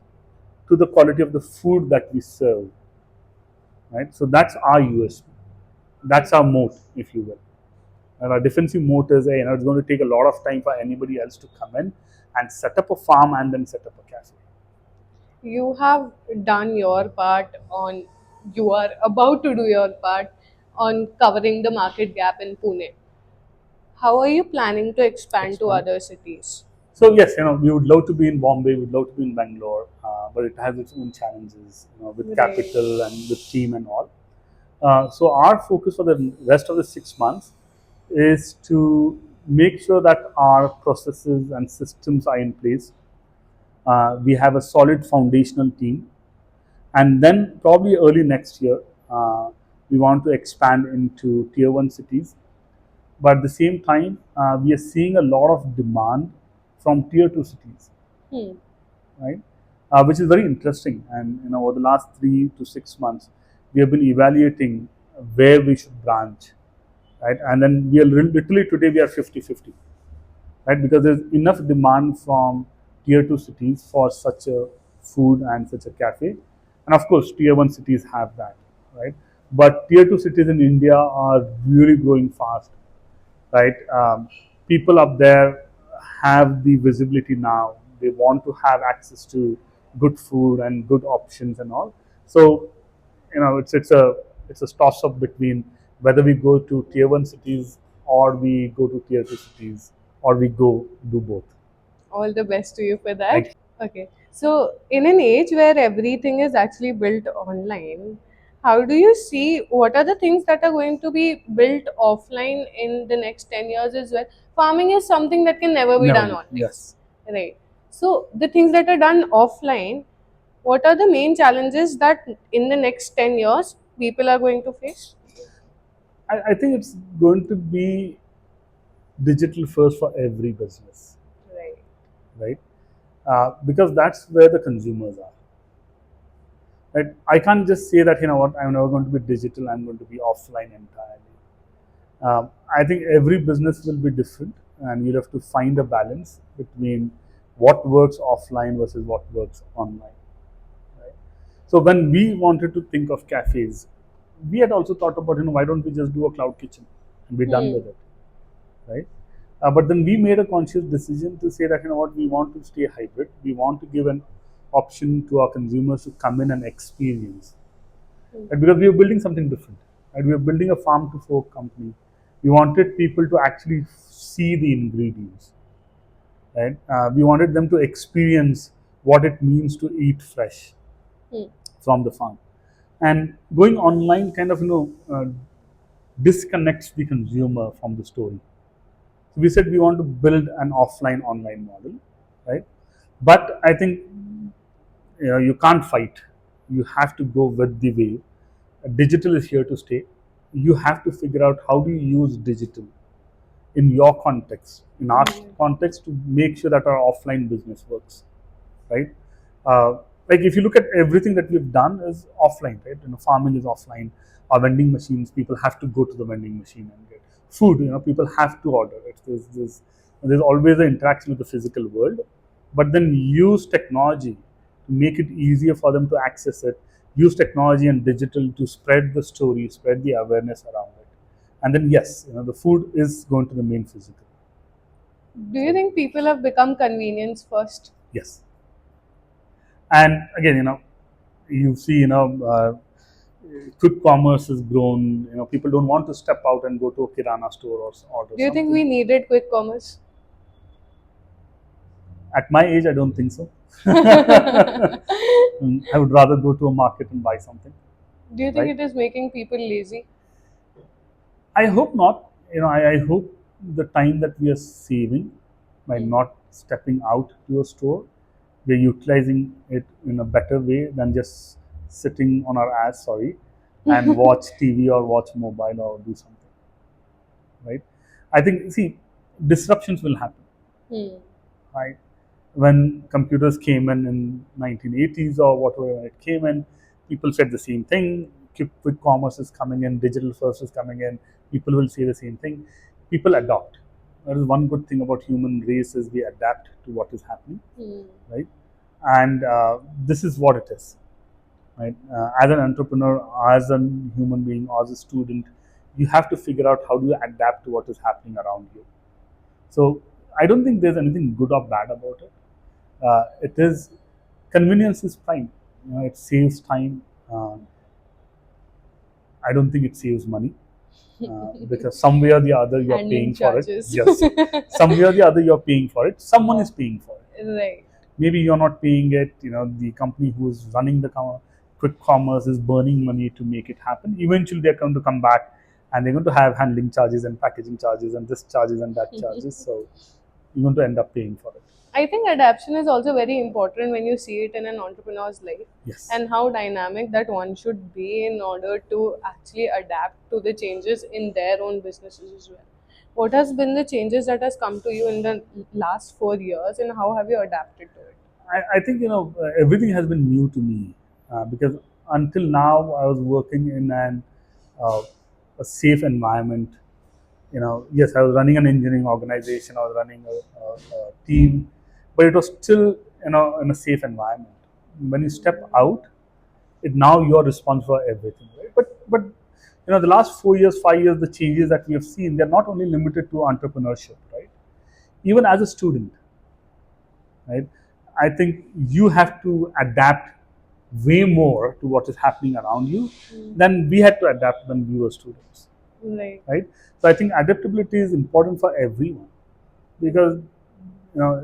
to the quality of the food that we serve. Right. So that's our USP. That's our moat, if you will. And our defensive moat is, it's going to take a lot of time for anybody else to come in and set up a farm and then set up a cafe. You have done your part on, you are about to do your part on covering the market gap in Pune. How are you planning to expand to Expand. other cities? So yes, we would love to be in Bombay, we would love to be in Bangalore, but it has its own challenges, with Right. capital and with team and all. So our focus for the rest of the 6 months is to make sure that our processes and systems are in place. We have a solid foundational team, and then probably early next year, we want to expand into tier one cities. But at the same time, we are seeing a lot of demand from tier two cities, Hmm. right? Which is very interesting. And over the last 3 to 6 months, we have been evaluating where we should branch, right? And then we are literally today we are 50-50, right? Because there's enough demand from tier two cities for such a food and such a cafe, and of course, tier one cities have that, right? But tier two cities in India are really growing fast, right? People up there have the visibility now. They want to have access to good food and good options and all. So, it's a toss up between whether we go to tier one cities or we go to tier two cities or we go do both. All the best to you for that. Thank you. Okay. So, in an age where everything is actually built online, how do you see what are the things that are going to be built offline in the next 10 years as well? Farming is something that can never be Never done mind. online. Yes. Right. So, the things that are done offline, what are the main challenges that in the next 10 years people are going to face? I think it's going to be digital first for every business, Right. right? Because that's where the consumers are. Right? I can't just say that I'm never going to be digital. I'm going to be offline entirely. I think every business will be different, and you'll have to find a balance between what works offline versus what works online. Right? So when we wanted to think of cafes, we had also thought about why don't we just do a cloud kitchen and be done Hmm. with it, right? But then we made a conscious decision to say that we want to stay hybrid. We want to give an option to our consumers to come in and experience, right? Because we are building something different, right? We are building a farm to fork company. We wanted people to actually see the ingredients, right? We wanted them to experience what it means to eat fresh Hmm. from the farm. And going online kind of disconnects the consumer from the story. So we said we want to build an offline online model, right? But I think you can't fight. You have to go with the wave. Digital is here to stay. You have to figure out how do you use digital in your context, in our context, to make sure that our offline business works, right? Like if you look at everything that we've done is offline, right? Farming is offline. Our vending machines, people have to go to the vending machine and get food. People have to order it. There's always an interaction with the physical world, but then use technology to make it easier for them to access it. Use technology and digital to spread the story, spread the awareness around it, and then yes, the food is going to remain physical. Do you think people have become convenience first? Yes, and again, you see, quick commerce has grown. People don't want to step out and go to a kirana store or order Do you think something. we needed quick commerce? At my age, I don't think so. I would rather go to a market and buy something, Do you think right? it is making people lazy? I hope not. I hope the time that we are saving by Hmm. not stepping out to a store we're utilizing it in a better way than just sitting on our ass, sorry, and watch TV or watch mobile or do something, right? I think, see, disruptions will happen, right? When computers came in 1980s or whatever when it came in, people said the same thing. Quick commerce is coming in, digital first is coming in. People will say the same thing. People adopt. That is one good thing about human race is we adapt to what is happening, right? And this is what it is, right? As an entrepreneur, as a human being, as a student, you have to figure out how do you adapt to what is happening around you. So I don't think there's anything good or bad about it. It is convenience is prime. It saves time. I don't think it saves money because some way or the other you're paying for it. Yes, some way or the other you're paying for it. Someone is paying for it. Right. Maybe you're not paying it. The company who is running the quick commerce is burning money to make it happen. Eventually, they're going to come back and they're going to have handling charges and packaging charges and this charges and that charges. So you're going to end up paying for it. I think adaptation is also very important when you see it in an entrepreneur's life, Yes. and how dynamic that one should be in order to actually adapt to the changes in their own businesses as well. What has been the changes that has come to you in the last 4 years, and how have you adapted to it? I think everything has been new to me because until now I was working in uh, a safe environment. Yes, I was running an engineering organization, I was running a team, but it was still in a safe environment. When you step out, it now you're responsible for everything, right? But the last 4 years, 5 years, the changes that we have seen, they're not only limited to entrepreneurship, right? Even as a student, right? I think you have to adapt way more to what is happening around you than we had to adapt when we were students, Right. right? So I think adaptability is important for everyone because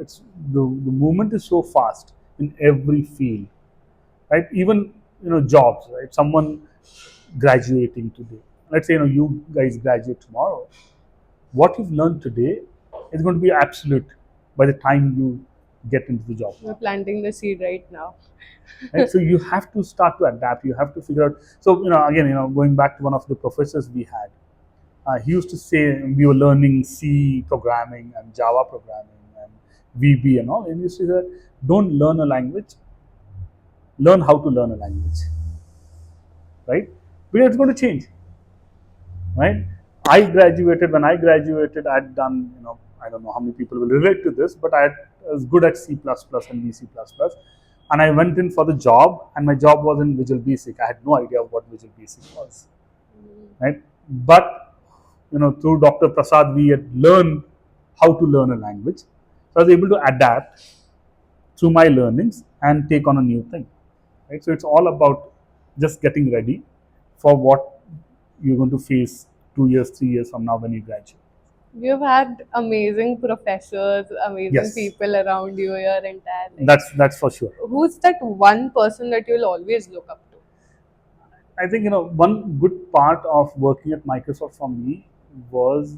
it's the movement is so fast in every field, right? Even jobs, right? Someone graduating today, let's say you guys graduate tomorrow, what you've learned today is going to be absolute by the time you get into the job. We're planting the seed right now. Right? So you have to start to adapt. You have to figure out. So again, going back to one of the professors we had, he used to say we were learning C programming and Java programming and VB and all. And he used to say, don't learn a language, learn how to learn a language, right? Because it's going to change, right? When I graduated, I'd done, I don't know how many people will relate to this, but I was good at C++ and VC++. And I went in for the job, and my job was in Visual Basic. I had no idea what Visual Basic was, right? But through Dr. Prasad, we had learned how to learn a language. So I was able to adapt through my learnings and take on a new thing, right? So it's all about just getting ready for what you're going to face 2 years, 3 years from now when you graduate. You've had amazing professors, amazing Yes. people around you your entire life. That's for sure. Who's that one person that you'll always look up to? I think one good part of working at Microsoft for me was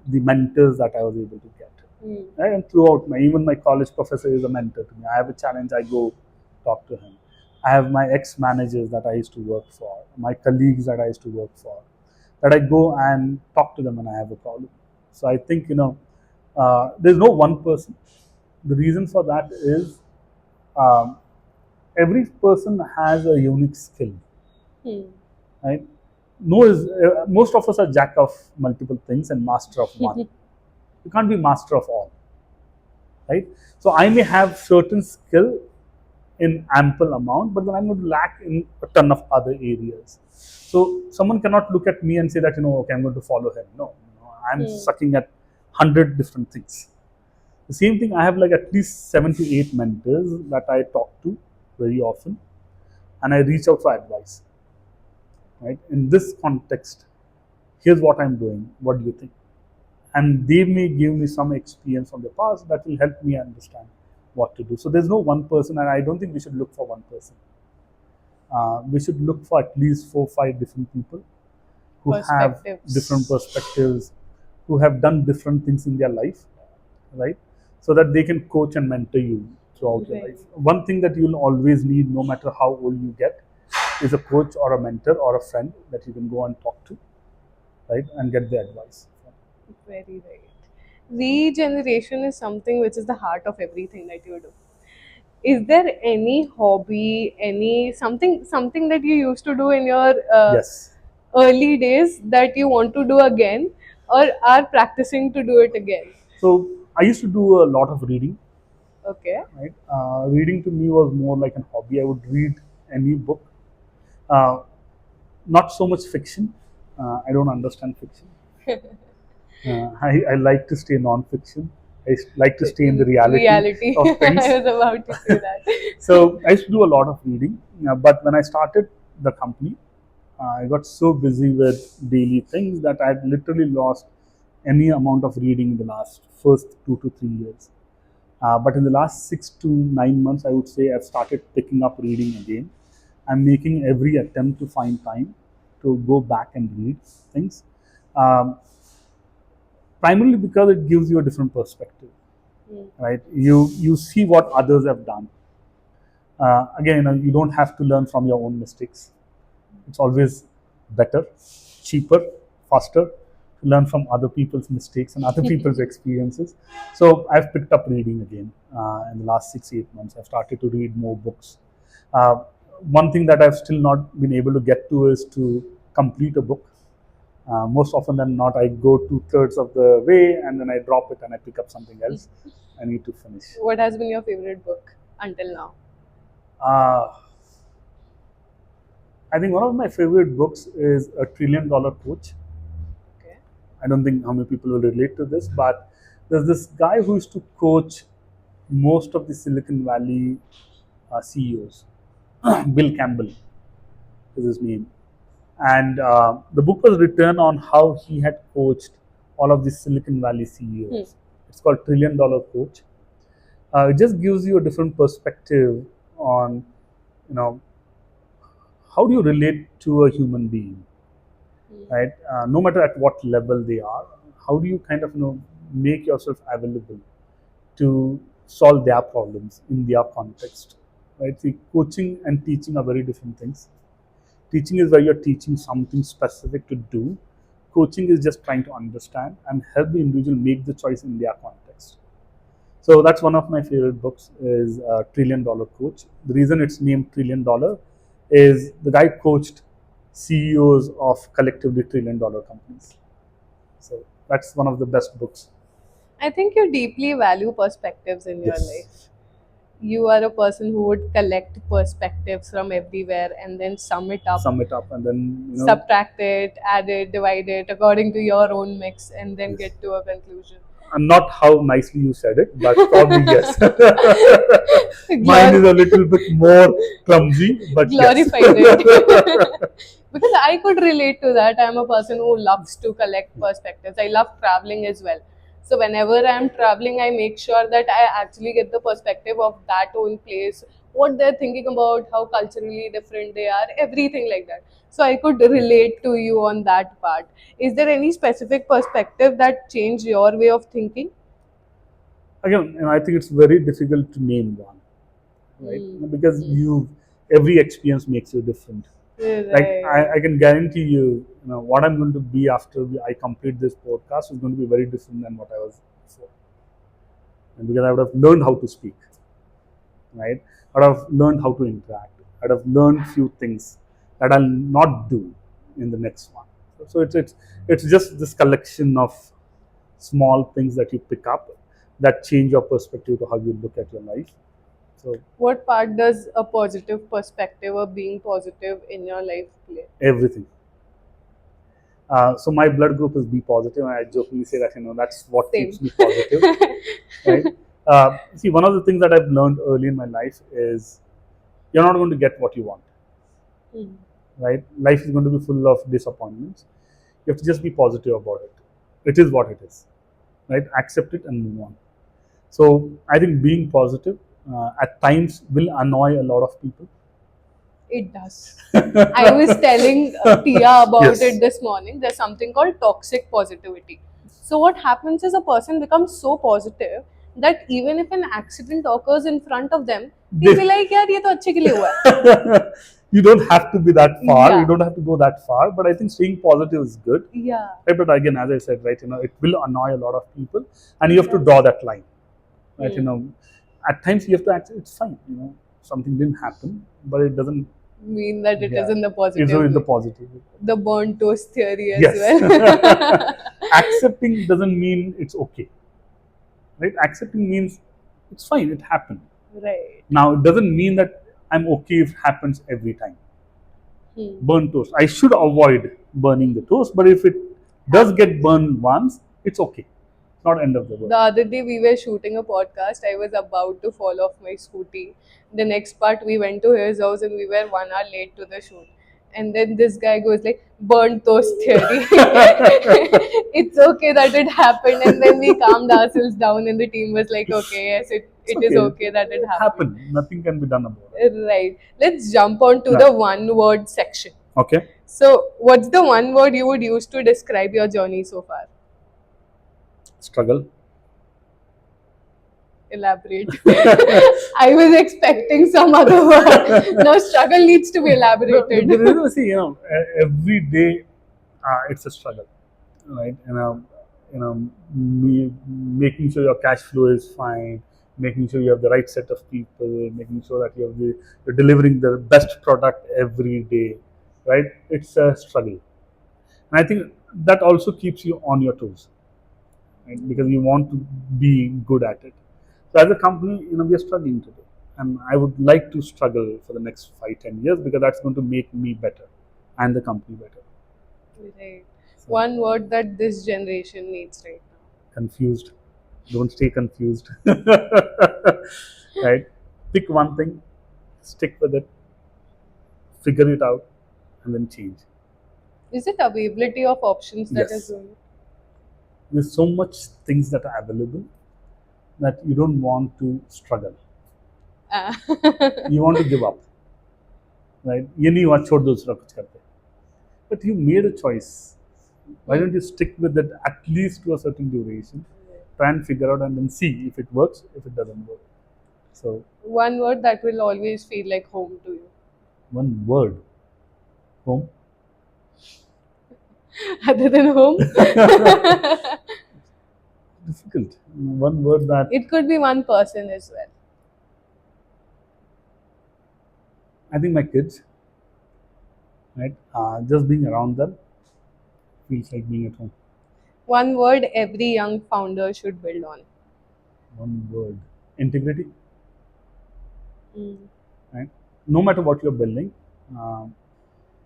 the mentors that I was able to get. Right? And throughout even my college professor is a mentor to me. I have a challenge, I go talk to him. I have my ex-managers that I used to work for, my colleagues that I used to work for, that I go and talk to them when I have a problem. So I think there's no one person. The reason for that is um, every person has a unique skill, right? No is most of us are jack of multiple things and master of one. You can't be master of all, right? So I may have certain skill in ample amount, but then I'm going to lack in a ton of other areas. So someone cannot look at me and say that okay, I'm going to follow him. No, I'm sucking at 100 different things. The same thing, I have like at least 7 to 8 mentors that I talk to very often, and I reach out for advice. Right? In this context, here's what I'm doing. What do you think? And they may give me some experience from the past that will help me understand what to do. So there's no one person, and I don't think we should look for one person. We should look for at least 4, 5 different people who have different perspectives, who have done different things in their life, right? So that they can coach and mentor you throughout your Right. life. One thing that you'll always need, no matter how old you get, is a coach or a mentor or a friend that you can go and talk to, right, and get the advice. Very right. Regeneration is something which is the heart of everything that you do. Is there any hobby, any something that you used to do in your Yes. early days that you want to do again, or are practicing to do it again? So I used to do a lot of reading. Okay. Right, reading to me was more like a hobby. I would read any book, uh, not so much fiction. I don't understand fiction. I like to stay non-fiction. Like to stay in the reality Reality. of things. I was about to say that. So I used to do a lot of reading, but when I started the company, I got so busy with daily things that I had literally lost any amount of reading in the last first 2 to 3 years. But in the last 6 to 9 months, I would say I've started picking up reading again. I'm making every attempt to find time to go back and read things, um, primarily because it gives you a different perspective, Mm. right? You see what others have done. Again, you don't have to learn from your own mistakes. It's always better, cheaper, faster to learn from other people's mistakes and other people's experiences. So I've picked up reading again in the last 6 8 months. I've started to read more books. Uh, One thing that I've still not been able to get to is to complete a book. Most often than not, I go 2/3 of the way and then I drop it and I pick up something else I need to finish. What has been your favorite book until now? Uh, I think one of my favorite books is A Trillion Dollar Coach. Okay. I don't think how many people will relate to this, but there's this guy who used to coach most of the Silicon Valley CEOs. Bill Campbell is his name. And the book was written on how he had coached all of the Silicon Valley CEOs. It's called Trillion Dollar Coach. It just gives you a different perspective on, you know, how do you relate to a human being, right? No matter at what level they are, how do you kind of make yourself available to solve their problems in their context, right? See, coaching and teaching are very different things. Teaching is where you're teaching something specific to do. Coaching is just trying to understand and help the individual make the choice in their context. So that's one of my favorite books is Trillion Dollar Coach. The reason it's named Trillion Dollar is the guy coached CEOs of collectively $1 trillion companies. So that's one of the best books. I think you deeply value perspectives in your Yes. life. You are a person who would collect perspectives from everywhere and then sum it up, Sum it up and then subtract it, add it, divide it according to your own mix, and then yes. get to a conclusion. And not how nicely you said it, but probably yes. Mine is Glor- a little bit more clumsy, but yes. Glorified it. Because I could relate to that. I'm a person who loves to collect perspectives. I love traveling as well. So whenever I'm traveling, I make sure that I actually get the perspective of that own place, what they're thinking about, how culturally different they are, everything like that. So I could relate to you on that part. Is there any specific perspective that changed your way of thinking? Again, I think it's very difficult to name one, right? Hmm. Because every experience makes you different. Like Right. I can guarantee you, what I'm going to be after I complete this podcast is going to be very different than what I was before. And because I would have learned how to speak, right? I would have learned how to interact. I would have learned few things that I'll not do in the next one. So it's just this collection of small things that you pick up that change your perspective to how you look at your life. So What part does a positive perspective or being positive in your life play? everything. So my blood group is B positive, and I jokingly say that that's what Same. keeps me positive, right? See, one of the things that I've learned early in my life is you're not going to get what you want, Hmm. right? Life is going to be full of disappointments. You have to just be positive about it. It is what it is, right? Accept it and move on. So I think being positive at times will annoy a lot of people. It does. I was telling Tia about Yes. it this morning. There's something called toxic positivity. So, what happens is a person becomes so positive that even if an accident occurs in front of them, they'll be like, yaar, ye to अच्छे के लिए हुआ है. You don't have to be that far. Yeah. You don't have to go that far. But I think staying positive is good. Yeah. Right? But again, as I said, right, it will annoy a lot of people, and you have to draw that line. Right? At times you have to actually, it's fine. Something didn't happen, but it doesn't Mean that it is in the It's positive. in the way. positive. The burnt toast theory as Yes. well. Accepting doesn't mean it's okay. Right? Accepting means it's fine. It happened. Right. Now it doesn't mean that I'm okay if it happens every time. Burnt toast. I should avoid burning the toast, but if it does get burned once, it's okay. It's not end of the world. The other day we were shooting a podcast. I was about to fall off my scooty. The next part we went to his house and we were 1 hour late to the shoot. And then this guy goes like, burnt toast theory. It's okay that it happened. And then we calmed ourselves down and the team was like, okay, yes, it is okay that it happened. Nothing can be done about it. Right. Let's jump on to the one word section. Okay. So, what's the one word you would use to describe your journey so far? Struggle. Elaborate. I was expecting some other word. Now, struggle needs to be elaborated. See, every day it's a struggle, right? Making sure your cash flow is fine, making sure you have the right set of people, making sure that you're delivering the best product every day, right? It's a struggle, and I think that also keeps you on your toes, right? Because you want to be good at it. So as a company, we are struggling today, and I would like to struggle for the next 5-10 years because that's going to make me better and the company better. Right. One word that this generation needs right now. Confused. Don't stay confused. Right? Pick one thing, stick with it, figure it out, and then change. Is it availability of options that Yes. is going? There's so much things that are available that you don't want to struggle. You want to give up. Right? ये नहीं हुआ छोड़ दो दूसरा कुछ करते. But you made a choice. Why don't you stick with it at least to a certain duration? Try and figure out and then see if it works, if it doesn't work. So one word that will always feel like home to you. One word. Home. Other than home? Difficult. One word that. It could be one person as well. I think my kids. Right? Just being around them feels like being at home. One word every young founder should build on. One word. Integrity. Right? No matter what you're building,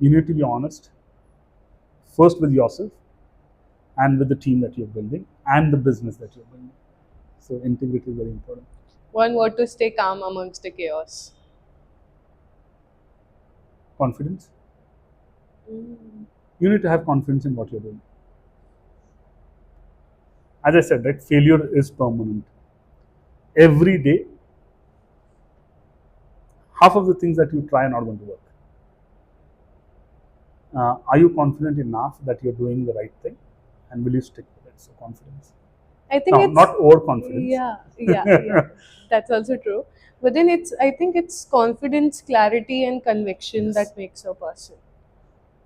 you need to be honest. First with yourself and with the team that you're building and the business that you're building. So integrity is very important. One word to stay calm amongst the chaos. Confidence. You need to have confidence in what you're doing. As I said, right, failure is permanent. Every day, half of the things that you try are not going to work. Are you confident enough that you're doing the right thing, and will you stick with it? So confidence. I think it's not overconfidence. Yeah. That's also true. But then I think it's confidence, clarity, and conviction that makes a person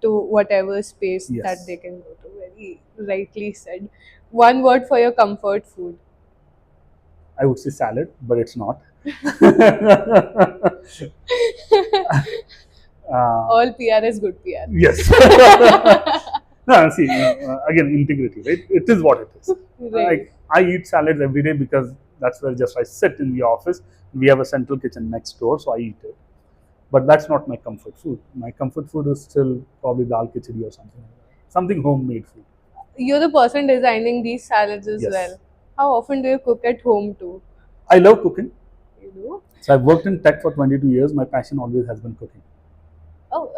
to whatever space that they can go to. Very rightly said. One word for your comfort food. I would say salad, but it's not. All PR is good PR. Yes. No, see, again, integrity, right? It is what it is. Right. I eat salads every day because that's where just I sit in the office. We have a central kitchen next door, so I eat it. But that's not my comfort food. My comfort food is still probably dal khichdi or something like that. Something homemade food. You're the person designing these salads as well. How often do you cook at home too? I love cooking. You do? So I've worked in tech for 22 years. My passion always has been cooking. Oh.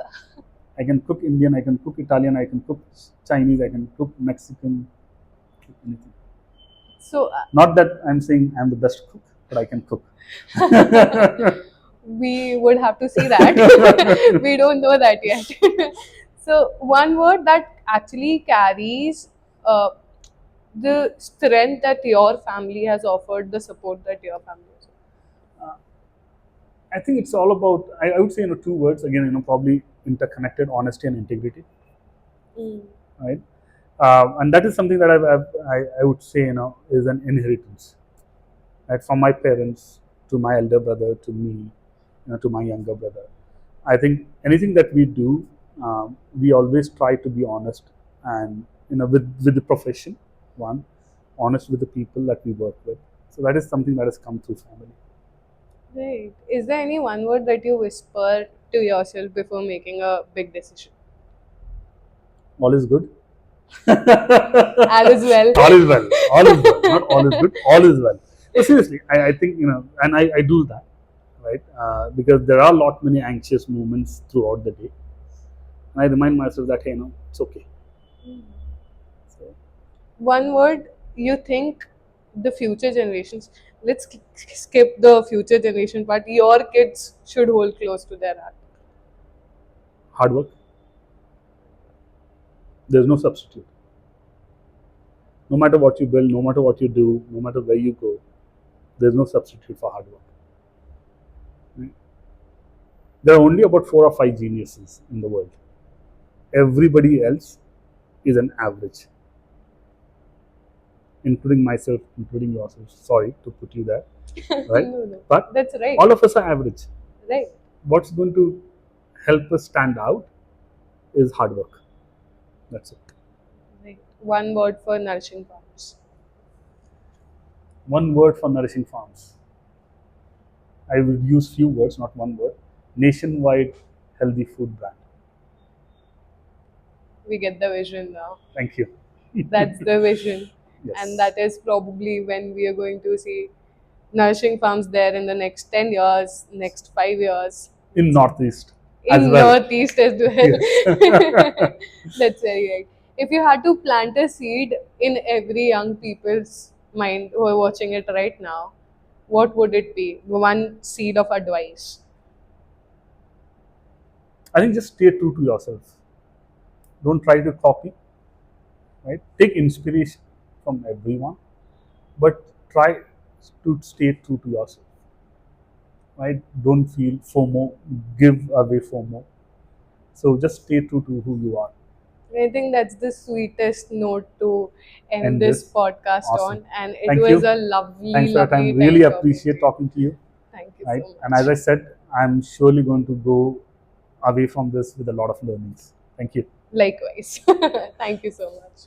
I can cook Indian, I can cook Italian, I can cook Chinese, I can cook Mexican, anything. So not that I'm saying I'm the best cook, but I can cook. We would have to see that. We don't know that yet. So one word that actually carries the strength that your family has offered, the support that your family has offered? I think it's all about, I would say, two words again, probably interconnected: honesty and integrity, Mm. right? And that is something that I would say, is an inheritance, right, from my parents to my elder brother to me, to my younger brother. I think anything that we do, we always try to be honest, and with the profession, one, honest with the people that we work with. So that is something that has come through family. Right. Is there any one word that you whisper to yourself before making a big decision? All is good. All is well. All is well. All is well. Not all is good. All is well. No, seriously, I think, and I do that, right? Because there are a lot many anxious moments throughout the day, and I remind myself that, hey, it's okay. So, One word you think the future generations, let's skip the future generation part, your kids should hold close to their heart. hard work. There's no substitute. No matter what you build, no matter what you do, no matter where you go, there's no substitute for hard work. Right? There are only about 4 or 5 geniuses in the world. Everybody else is an average, including myself, including yourself. Sorry to put you there, right? No, no. But That's right. all of us are average. Right. What's going to help us stand out is hard work. That's it. Right. One word for Nourishing Farms. One word for Nourishing Farms. I will use few words, not one word. Nationwide healthy food brand. We get the vision now. Thank you. That's the vision. Yes. And that is probably when we are going to see Nourishing Farms there in the next 10 years, next 5 years. In Northeast In as well. Northeast as well. Yes. That's very right. If you had to plant a seed in every young people's mind who are watching it right now, what would it be? One seed of advice. I think just stay true to yourself. Don't try to copy, right? Take inspiration from everyone, but try to stay true to yourself, right? Don't feel FOMO, give away FOMO. So just stay true to who you are. I think that's the sweetest note to end And this this, podcast awesome. on. And it Thank was you. a lovely, Thanks for your lovely time. Really time talking to appreciate you. talking to you, Thank you right? so much. And as I said, I'm surely going to go away from this with a lot of learnings. Thank you. Likewise. Thank you so much.